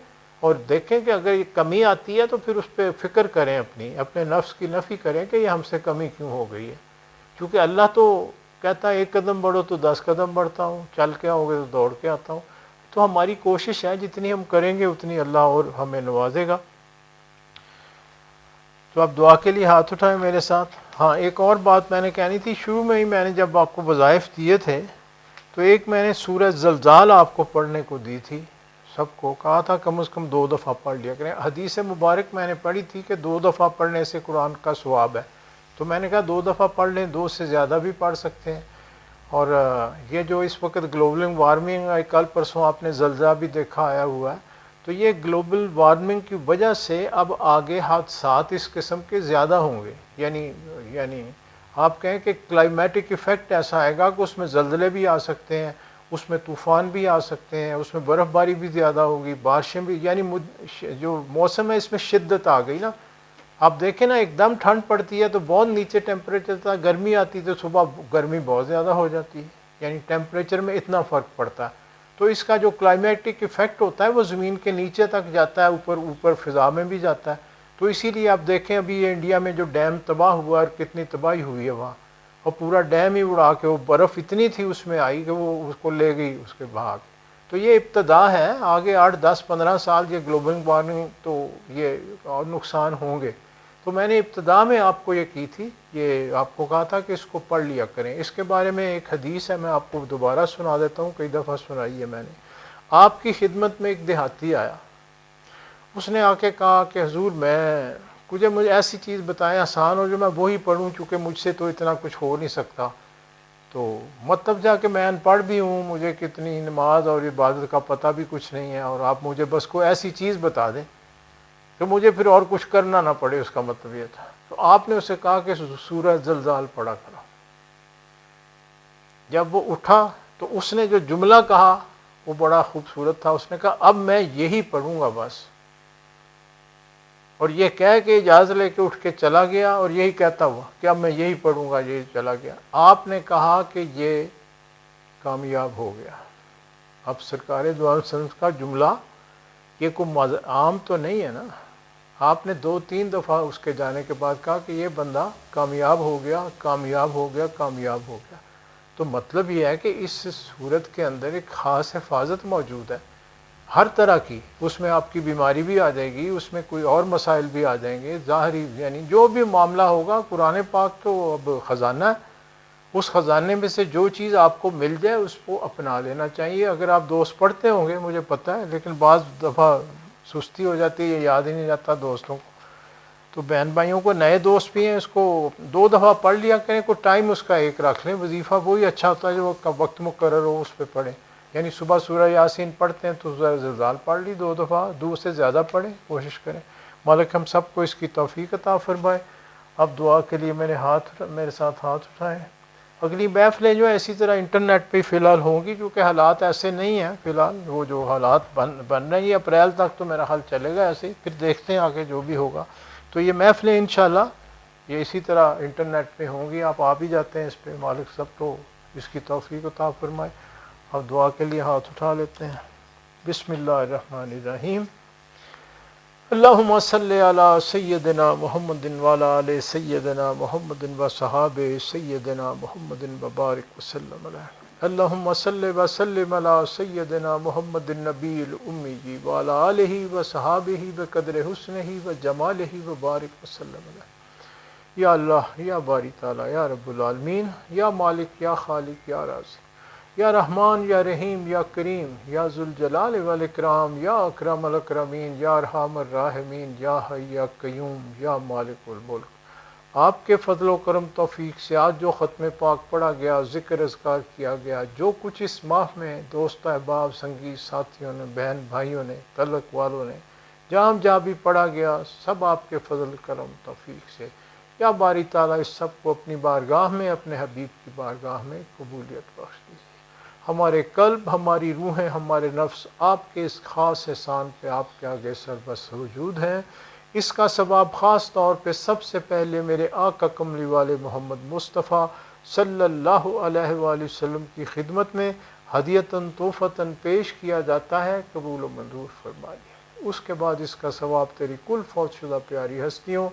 اور دیکھیں کہ اگر یہ کمی آتی ہے تو پھر اس پہ فکر کریں، اپنے نفس کی نفی کریں کہ یہ ہم سے کمی کیوں ہو گئی ہے. کیونکہ اللہ تو کہتا ہے 1 قدم بڑھو تو 10 قدم بڑھتا ہوں، چل کے آؤ گے تو دوڑ کے آتا ہوں. تو ہماری کوشش ہے، جتنی ہم کریں گے اتنی اللہ اور ہمیں نوازے گا. تو آپ دعا کے لیے ہاتھ اٹھائیں میرے ساتھ. ہاں ایک اور بات میں نے کہنی تھی، شروع میں ہی میں نے جب آپ کو وظائف دیے تھے تو ایک میں نے سورہ زلزال آپ کو پڑھنے کو دی تھی، سب کو کہا تھا کم از کم 2 دفعہ پڑھ لیا کریں. حدیث مبارک میں نے پڑھی تھی کہ 2 دفعہ پڑھنے سے قرآن کا ثواب ہے. تو میں نے کہا 2 دفعہ پڑھ لیں، 2 سے زیادہ بھی پڑھ سکتے ہیں. اور یہ جو اس وقت گلوبل وارمنگ، کل پرسوں آپ نے زلزلہ بھی دیکھا آیا ہوا ہے، تو یہ گلوبل وارمنگ کی وجہ سے اب آگے حادثات اس قسم کے زیادہ ہوں گے. یعنی آپ کہیں کہ کلائمیٹک ایفیکٹ ایسا آئے گا کہ اس میں زلزلے بھی آ سکتے ہیں، اس میں طوفان بھی آ سکتے ہیں، اس میں برف باری بھی زیادہ ہوگی، بارشیں بھی، یعنی جو موسم ہے اس میں شدت آ گئی نا. آپ دیکھیں نا، ایک دم ٹھنڈ پڑتی ہے تو بہت نیچے ٹیمپریچر تھا، گرمی آتی تو صبح گرمی بہت زیادہ ہو جاتی ہے، یعنی ٹیمپریچر میں اتنا فرق پڑتا ہے. تو اس کا جو کلائمیٹک ایفیکٹ ہوتا ہے وہ زمین کے نیچے تک جاتا ہے، اوپر فضا میں بھی جاتا ہے. تو اسی لیے آپ دیکھیں ابھی یہ انڈیا میں جو ڈیم تباہ ہوا اور کتنی تباہی ہوئی ہے وہاں، اور پورا ڈیم ہی اڑا کے وہ برف اتنی تھی اس میں آئی کہ وہ اس کو لے گئی اس کے بھاگ. تو یہ ابتدا ہے، آگے 8 10 15 سال یہ گلوبل وارمنگ تو یہ اور نقصان ہوں گے. تو میں نے ابتدا میں آپ کو یہ کی تھی، یہ آپ کو کہا تھا کہ اس کو پڑھ لیا کریں. اس کے بارے میں ایک حدیث ہے، میں آپ کو دوبارہ سنا دیتا ہوں، کئی دفعہ سنائی ہے میں نے. آپ کی خدمت میں ایک دیہاتی آیا، اس نے آ کے کہا کہ حضور مجھے ایسی چیز بتائیں آسان ہو جو میں وہی پڑھوں، چونکہ مجھ سے تو اتنا کچھ ہو نہیں سکتا. تو مطلب جا کہ میں ان پڑھ بھی ہوں، مجھے کتنی نماز اور عبادت کا پتہ بھی کچھ نہیں ہے، اور آپ مجھے بس کوئی ایسی چیز بتا دیں کہ مجھے پھر اور کچھ کرنا نہ پڑے. اس کا مطلب یہ تھا. تو آپ نے اسے کہا کہ سورہ زلزال پڑھا کرو. جب وہ اٹھا تو اس نے جو جملہ کہا وہ بڑا خوبصورت تھا. اس نے کہا اب میں یہی پڑھوں گا بس، اور یہ کہہ کے اجازت لے کے اٹھ کے چلا گیا، اور یہی کہتا ہوا کہ اب میں یہی پڑھوں گا، یہی چلا گیا. آپ نے کہا کہ یہ کامیاب ہو گیا. اب سرکار دو عالم صلی اللہ علیہ وسلم کا جملہ یہ کوئی عام تو نہیں ہے نا. آپ نے 2-3 دفعہ اس کے جانے کے بعد کہا کہ یہ بندہ کامیاب ہو گیا، کامیاب ہو گیا، کامیاب ہو گیا. تو مطلب یہ ہے کہ اس صورت کے اندر ایک خاص حفاظت موجود ہے ہر طرح کی. اس میں آپ کی بیماری بھی آ جائے گی، اس میں کوئی اور مسائل بھی آ جائیں گے ظاہری، یعنی جو بھی معاملہ ہوگا. قرآن پاک تو اب خزانہ ہے، اس خزانے میں سے جو چیز آپ کو مل جائے اس کو اپنا لینا چاہیے. اگر آپ دوست پڑھتے ہوں گے مجھے پتہ ہے، لیکن بعض دفعہ سستی ہو جاتی ہے، یہ یاد ہی نہیں رہتا دوستوں کو. تو بہن بھائیوں کو نئے دوست بھی ہیں، اس کو 2 دفعہ پڑھ لیا کریں. کوئی ٹائم اس کا ایک رکھ لیں. وظیفہ وہی اچھا ہوتا ہے جو وقت مقرر ہو اس پہ پڑھیں. یعنی صبح سورہ یاسین پڑھتے ہیں تو سورہ زلزال پڑھ لی 2 دفعہ، 2 سے زیادہ پڑھیں، کوشش کریں. مالک ہم سب کو اس کی توفیق عطا فرمائے. اب دعا کے لیے میرے ساتھ ہاتھ اٹھائیں. اگلی محفلیں جو ہے اسی طرح انٹرنیٹ پہ فی الحال ہوں گی، کیونکہ حالات ایسے نہیں ہیں فی الحال. وہ جو حالات بن رہی ہیں اپریل تک تو میرا حال چلے گا ایسے ہی، پھر دیکھتے ہیں آگے جو بھی ہوگا. تو یہ محفلیں انشاءاللہ یہ اسی طرح انٹرنیٹ پہ ہوں گی. آپ آ بھی جاتے ہیں اس پہ. مالک سب کو اس کی توفیق عطا فرمائے. اب دعا کے لیے ہاتھ اٹھا لیتے ہیں. بسم اللہ الرحمن الرحیم اللہم صلی علی سیدنا محمد وعلی آل سیدنا محمد و صحابہ سیدنا محمد وبارک وسلم علیہ اللہم صلی وسلم علی سیدنا محمد النبی الامی وعلی آلہ و صحابہ بقدر حسنہ و جمالہ وبارک وسلم علیہ۔ یا اللہ، یا باری تعالی، یا رب العالمین، یا مالک، یا خالق، یا رازق، یا رحمان، یا رحیم، یا کریم، یا ذوالجلال والاکرام، یا اکرم الاکرمین، یا ارحم الراحمین، یا حی یا قیوم، یا مالک الملک۔ آپ کے فضل و کرم توفیق سے آج جو ختم پاک پڑھا گیا، ذکر اذکار کیا گیا، جو کچھ اس ماہ میں دوست احباب، سنگی ساتھیوں نے، بہن بھائیوں نے، تعلق والوں نے جہاں بھی پڑھا گیا، سب آپ کے فضل کرم توفیق سے، یا باری تعالیٰ اس سب کو اپنی بارگاہ میں، اپنے حبیب کی بارگاہ میں قبولیت بخش دیجیے۔ ہمارے قلب، ہماری روحیں، ہمارے نفس آپ کے اس خاص احسان پہ آپ کے آگے سربست وجود ہیں۔ اس کا ثواب خاص طور پہ سب سے پہلے میرے آقا کملی والے محمد مصطفیٰ صلی اللہ علیہ وآلہ وسلم کی خدمت میں ہدیتاً تحفتاً پیش کیا جاتا ہے، قبول و منظور فرمائیے۔ اس کے بعد اس کا ثواب تیری کل فوت شدہ پیاری ہستیوں،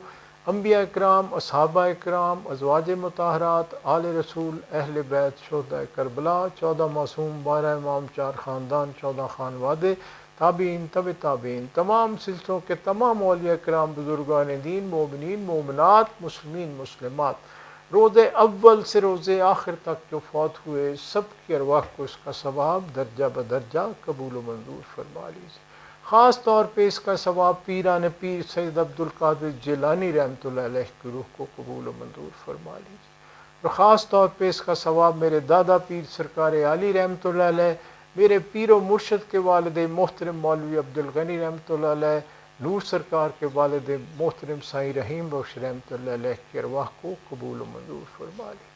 انبیاء اکرام، اصحابہ اکرام، ازواج مطہرات، آل رسول، اہل بیت، شہداء کربلا، 14 معصوم، 12 امام، 4 خاندان، 14 خانوادے، تابعین، طب تابعین، تمام سلسلوں کے تمام اولیاء اکرام، بزرگان دین، مومنین، مومنات، مسلمین، مسلمات، روز اول سے روز آخر تک جو فوت ہوئے، سب کی ارواح کو اس کا ثواب درجہ بدرجہ قبول و منظور فرما لیجیے۔ خاص طور پہ اس کا ثواب پیران پیر سید عبدالقادر جیلانی رحمۃ اللہ علیہ کی روح کو قبول و منظور فرما لیجیے، اور خاص طور پہ اس کا ثواب میرے دادا پیر سرکار عالی رحمۃ اللہ علیہ، میرے پیر و مرشد کے والد محترم مولوی عبدالغنی رحمۃ اللہ علیہ، نور سرکار کے والد محترم سائیں رحیم بخش رحمۃ اللہ علیہ کی ارواح کو قبول و منظور فرما لیجیے،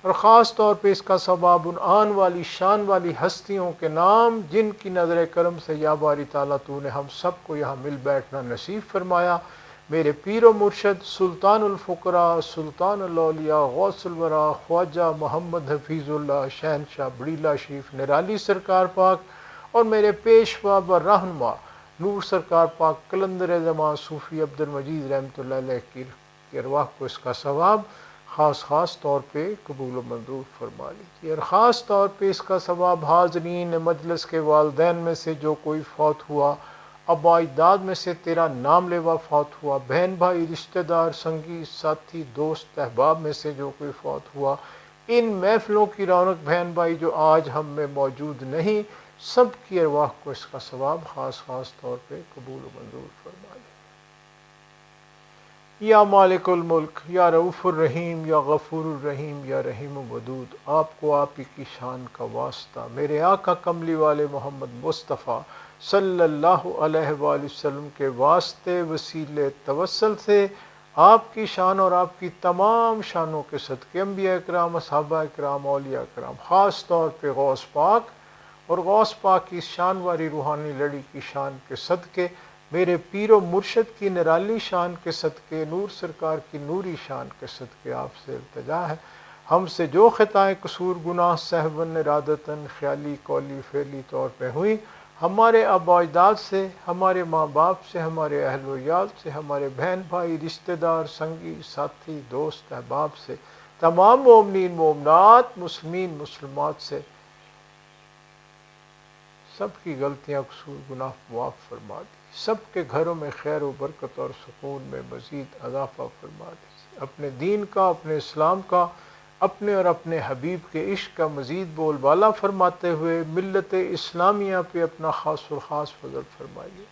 اور خاص طور پہ اس کا ثواب ان آن والی شان والی ہستیوں کے نام جن کی نظر کرم سے یا باری تعالیٰ تو نے ہم سب کو یہاں مل بیٹھنا نصیب فرمایا۔ میرے پیر و مرشد سلطان الفقراء، سلطان الاولیاء، غوث الورا، خواجہ محمد حفیظ اللہ شہنشاہ بڑیلہ شریف نرالی سرکار پاک، اور میرے پیشوا و رہنما نور سرکار پاک قلندر زمان صوفی عبد المجید رحمۃ اللہ علیہ کی ارواح کو اس کا ثواب خاص طور پہ قبول و منظور فرما لیجیے، اور خاص طور پہ اس کا ثواب حاضرین مجلس کے والدین میں سے جو کوئی فوت ہوا، ابا اجداد میں سے تیرا نام لیوا فوت ہوا، بہن بھائی، رشتہ دار، سنگی ساتھی، دوست احباب میں سے جو کوئی فوت ہوا، ان محفلوں کی رونق بہن بھائی جو آج ہم میں موجود نہیں، سب کی ارواح کو اس کا ثواب خاص طور پہ قبول و منظور فرما لیجیے۔ یا مالک الملک، یا رؤوف الرحیم، یا غفور الرحیم، یا رحیم ودود، آپ کو آپ ہی کی شان کا واسطہ، میرے آقا کملی والے محمد مصطفیٰ صلی اللہ علیہ وآلہ وسلم کے واسطے وسیلے توسل سے آپ کی شان اور آپ کی تمام شانوں کے صدقے، انبیاء اکرام، اصحابہ اکرام، اولیاء اکرام، خاص طور پہ غوث پاک اور غوث پاک کی شان والی روحانی لڑی کی شان کے صدقے، میرے پیر و مرشد کی نرالی شان کے صدقے، نور سرکار کی نوری شان کے صدقے آپ سے التجا ہے، ہم سے جو خطائیں قصور گناہ سہون ارادتاً خیالی قولی فعلی طور پہ ہوئی، ہمارے آبا اجداد سے، ہمارے ماں باپ سے، ہمارے اہل و عیال سے، ہمارے بہن بھائی، رشتہ دار، سنگی ساتھی، دوست احباب سے، تمام مومنین مومنات، مسلمین مسلمات سے، سب کی غلطیاں قصور گناہ معاف فرما دی، سب کے گھروں میں خیر و برکت اور سکون میں مزید اضافہ فرما دیجیے، اپنے دین کا، اپنے اسلام کا، اپنے اور اپنے حبیب کے عشق کا مزید بول بالا فرماتے ہوئے ملت اسلامیہ پہ اپنا خاص فضل فرمائیے،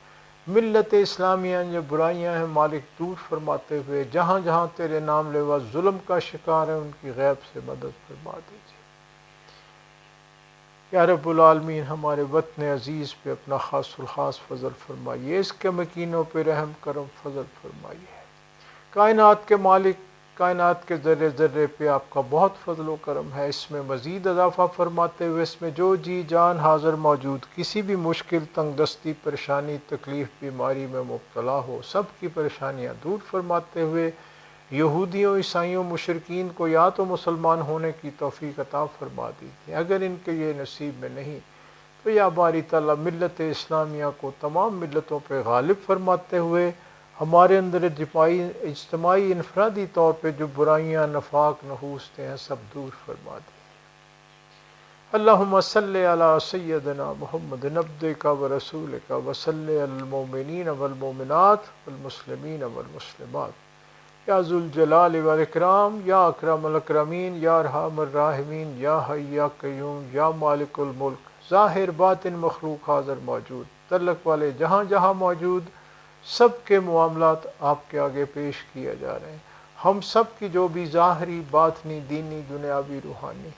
ملت اسلامیہ جو برائیاں ہیں مالک دور فرماتے ہوئے جہاں جہاں تیرے نام لیوا ظلم کا شکار ہے ان کی غیب سے مدد فرما دیجیے۔ یا رب العالمین ہمارے وطن عزیز پہ اپنا خاص فضل فرمائیے، اس کے مکینوں پہ رحم کرم فضل فرمائیے، کائنات کے مالک، کائنات کے ذرے ذرے پہ آپ کا بہت فضل و کرم ہے، اس میں مزید اضافہ فرماتے ہوئے اس میں جو جی جان حاضر موجود کسی بھی مشکل، تنگ دستی، پریشانی، تکلیف، بیماری میں مبتلا ہو، سب کی پریشانیاں دور فرماتے ہوئے یہودیوں، عیسائیوں، مشرکین کو یا تو مسلمان ہونے کی توفیق عطا فرما دیجیے، اگر ان کے یہ نصیب میں نہیں تو یا باری تعالیٰ ملت اسلامیہ کو تمام ملتوں پہ غالب فرماتے ہوئے ہمارے اندر اجتماعی انفرادی طور پہ جو برائیاں نفاق نحوستیں ہیں سب دور فرما دی۔ اللہم صلی علی سیدنا محمد عبدک و رسولک و صلی علی المؤمنین والمؤمنات والمسلمین والمسلمات یا ذو الجلال والاکرام یا اکرم الاکرمین یا ارحم الراحمین یا حی یا قیوم یا مالک الملک، ظاہر باطن مخلوق حاضر موجود، تعلق والے جہاں جہاں موجود، سب کے معاملات آپ کے آگے پیش کیے جا رہے ہیں۔ ہم سب کی جو بھی ظاہری باطنی دینی دنیاوی روحانی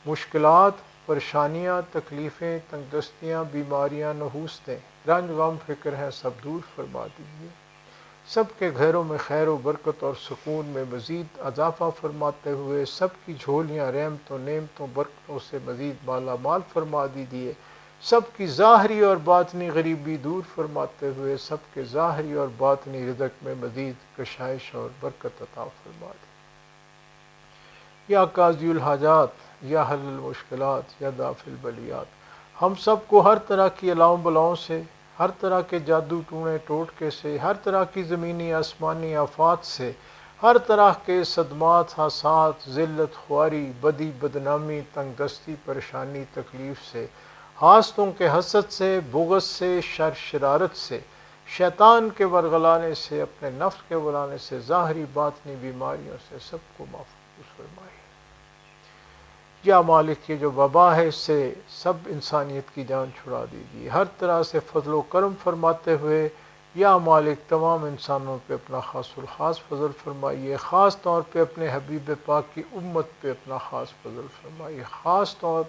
مشکلات، پریشانیاں، تکلیفیں، تنگ دستیاں، بیماریاں، نحوستیں، رنج غم فکر ہیں سب دور فرما دیجیے۔ سب کے گھروں میں خیر و برکت اور سکون میں مزید اضافہ فرماتے ہوئے سب کی جھولیاں رحمتوں نعمتوں برکتوں سے مزید مالا مال فرما دیجیے۔ سب کی ظاہری اور باطنی غریبی دور فرماتے ہوئے سب کے ظاہری اور باطنی رزق میں مزید کشائش اور برکت عطا فرما دی۔ یا قاضی الحاجات، یا حل المشکلات، یا دافع البلیات، ہم سب کو ہر طرح کی الاؤں بلاؤں سے، ہر طرح کے جادو ٹونے ٹوٹکے سے، ہر طرح کی زمینی آسمانی آفات سے، ہر طرح کے صدمات حادثات، ذلت خواری، بدی بدنامی، تنگ دستی پریشانی تکلیف سے، حاسدوں کے حسد سے، بغض سے، شر شرارت سے، شیطان کے ورغلانے سے، اپنے نفس کے ورغلانے سے، ظاہری باطنی بیماریوں سے سب کو محفوظ فرمائے۔ یا مالک یہ جو وبا ہے اس سے سب انسانیت کی جان چھڑا دیجیے، ہر طرح سے فضل و کرم فرماتے ہوئے یا مالک تمام انسانوں پہ اپنا خاص الخاص فضل فرمائیے، خاص طور پہ اپنے حبیب پاک کی امت پہ اپنا خاص فضل فرمائیے، خاص طور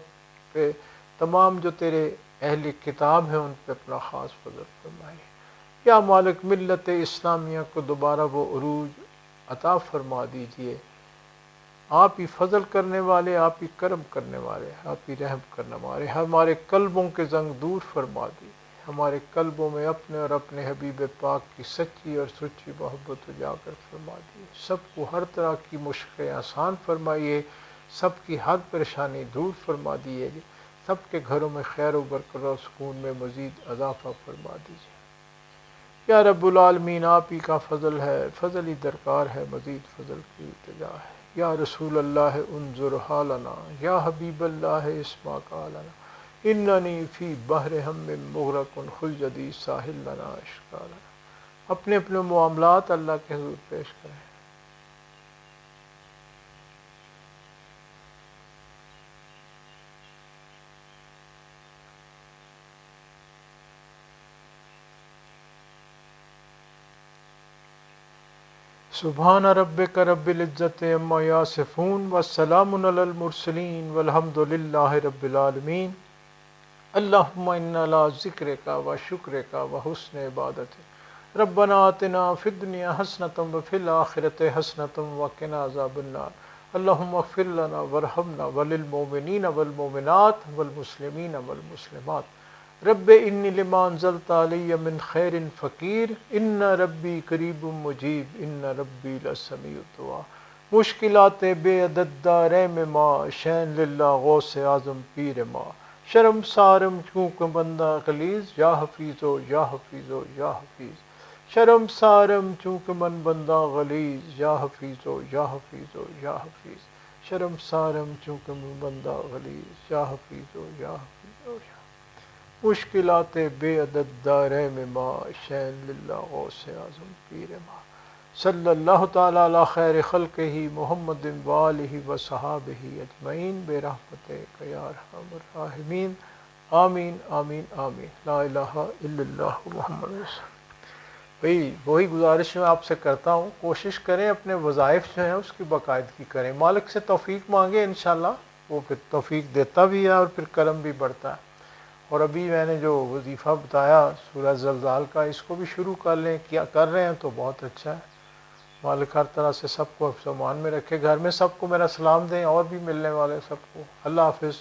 پہ تمام جو تیرے اہل کتاب ہیں ان پہ اپنا خاص فضل فرمائیے۔ یا مالک ملت اسلامیہ کو دوبارہ وہ عروج عطا فرما دیجیے۔ آپ ہی فضل کرنے والے، آپ ہی کرم کرنے والے، آپ ہی رحم کرنے والے، ہمارے قلبوں کے زنگ دور فرما دیجیے، ہمارے قلبوں میں اپنے اور اپنے حبیب پاک کی سچی اور سچی محبت اجاگر فرما دیجیے، سب کو ہر طرح کی مشکلیں آسان فرمائیے، سب کی ہر پریشانی دور فرما دیجیے، سب کے گھروں میں خیر و برکت اور سکون میں مزید اضافہ فرما دیجیے۔ یا رب العالمین آپ ہی کا فضل ہے، فضل ہی درکار ہے، مزید فضل کی التجا ہے۔ یا رسول اللہ انظر حالنا، یا حبیب اللہ اسمع قالنا، اننی فی بحر ہم مغرق خذ یدی ساحل لنا اشکالنا۔ اپنے اپنے معاملات اللہ کے حضور پیش کریں۔ سبحان ربک رب العزت عما یصفون والسلام علی المرسلین والحمد للہ رب العالمین۔ اللہم انا علی ذکرک و شکرک و حسن عبادتک ربنا آتنا فی الدنیا حسنۃ وفی الآخرۃ حسنۃ وقنا عذاب النار۔ اللہم اغفر لنا وارحمنا وللمؤمنین والمؤمنات والمسلمین والمسلمات۔ رب انی لما انزلت علی من خیر فقیر، ان ربی قریب مجیب، ان ربی لسمیع الدعا۔ مشکلات بے عدد دارے میں ماں، شین للہ غوث اعظم پیر ماں، شرم سارم چونکہ بندہ غلیظ، یا حفیظو یا حفیظو یا حفیظ، شرم سارم چونکہ من بندہ غلیظ، یا حفیظو یا حفیظو یا حفیظ، شرم سارم چونکہ من بندہ غلیظ، یا حفیظو یا حفیظو یا مشکلات بے عدد دارے میں ماں، شین للہ غوث اعظم پیر ماں۔ صلی اللہ تعالیٰ علی خیر خلقہ محمد وآلہ وصحابہ اجمعین برحمتک یا ارحم الراحمین، آمین آمین آمین، لا الہ الا اللہ محمد رسول اللہ۔ بھئی وہی گزارش میں آپ سے کرتا ہوں، کوشش کریں اپنے وظائف جو ہیں اس کی باقاعدگی کریں، مالک سے توفیق مانگیں، انشاءاللہ وہ پھر توفیق دیتا بھی ہے اور پھر کرم بھی بڑھتا ہے۔ اور ابھی میں نے جو وظیفہ بتایا سورہ زلزال کا، اس کو بھی شروع کر لیں، کیا کر رہے ہیں تو بہت اچھا ہے۔ مالک ہر طرح سے سب کو حفظ و امان میں رکھے، گھر میں سب کو میرا سلام دیں، اور بھی ملنے والے سب کو۔ اللہ حافظ۔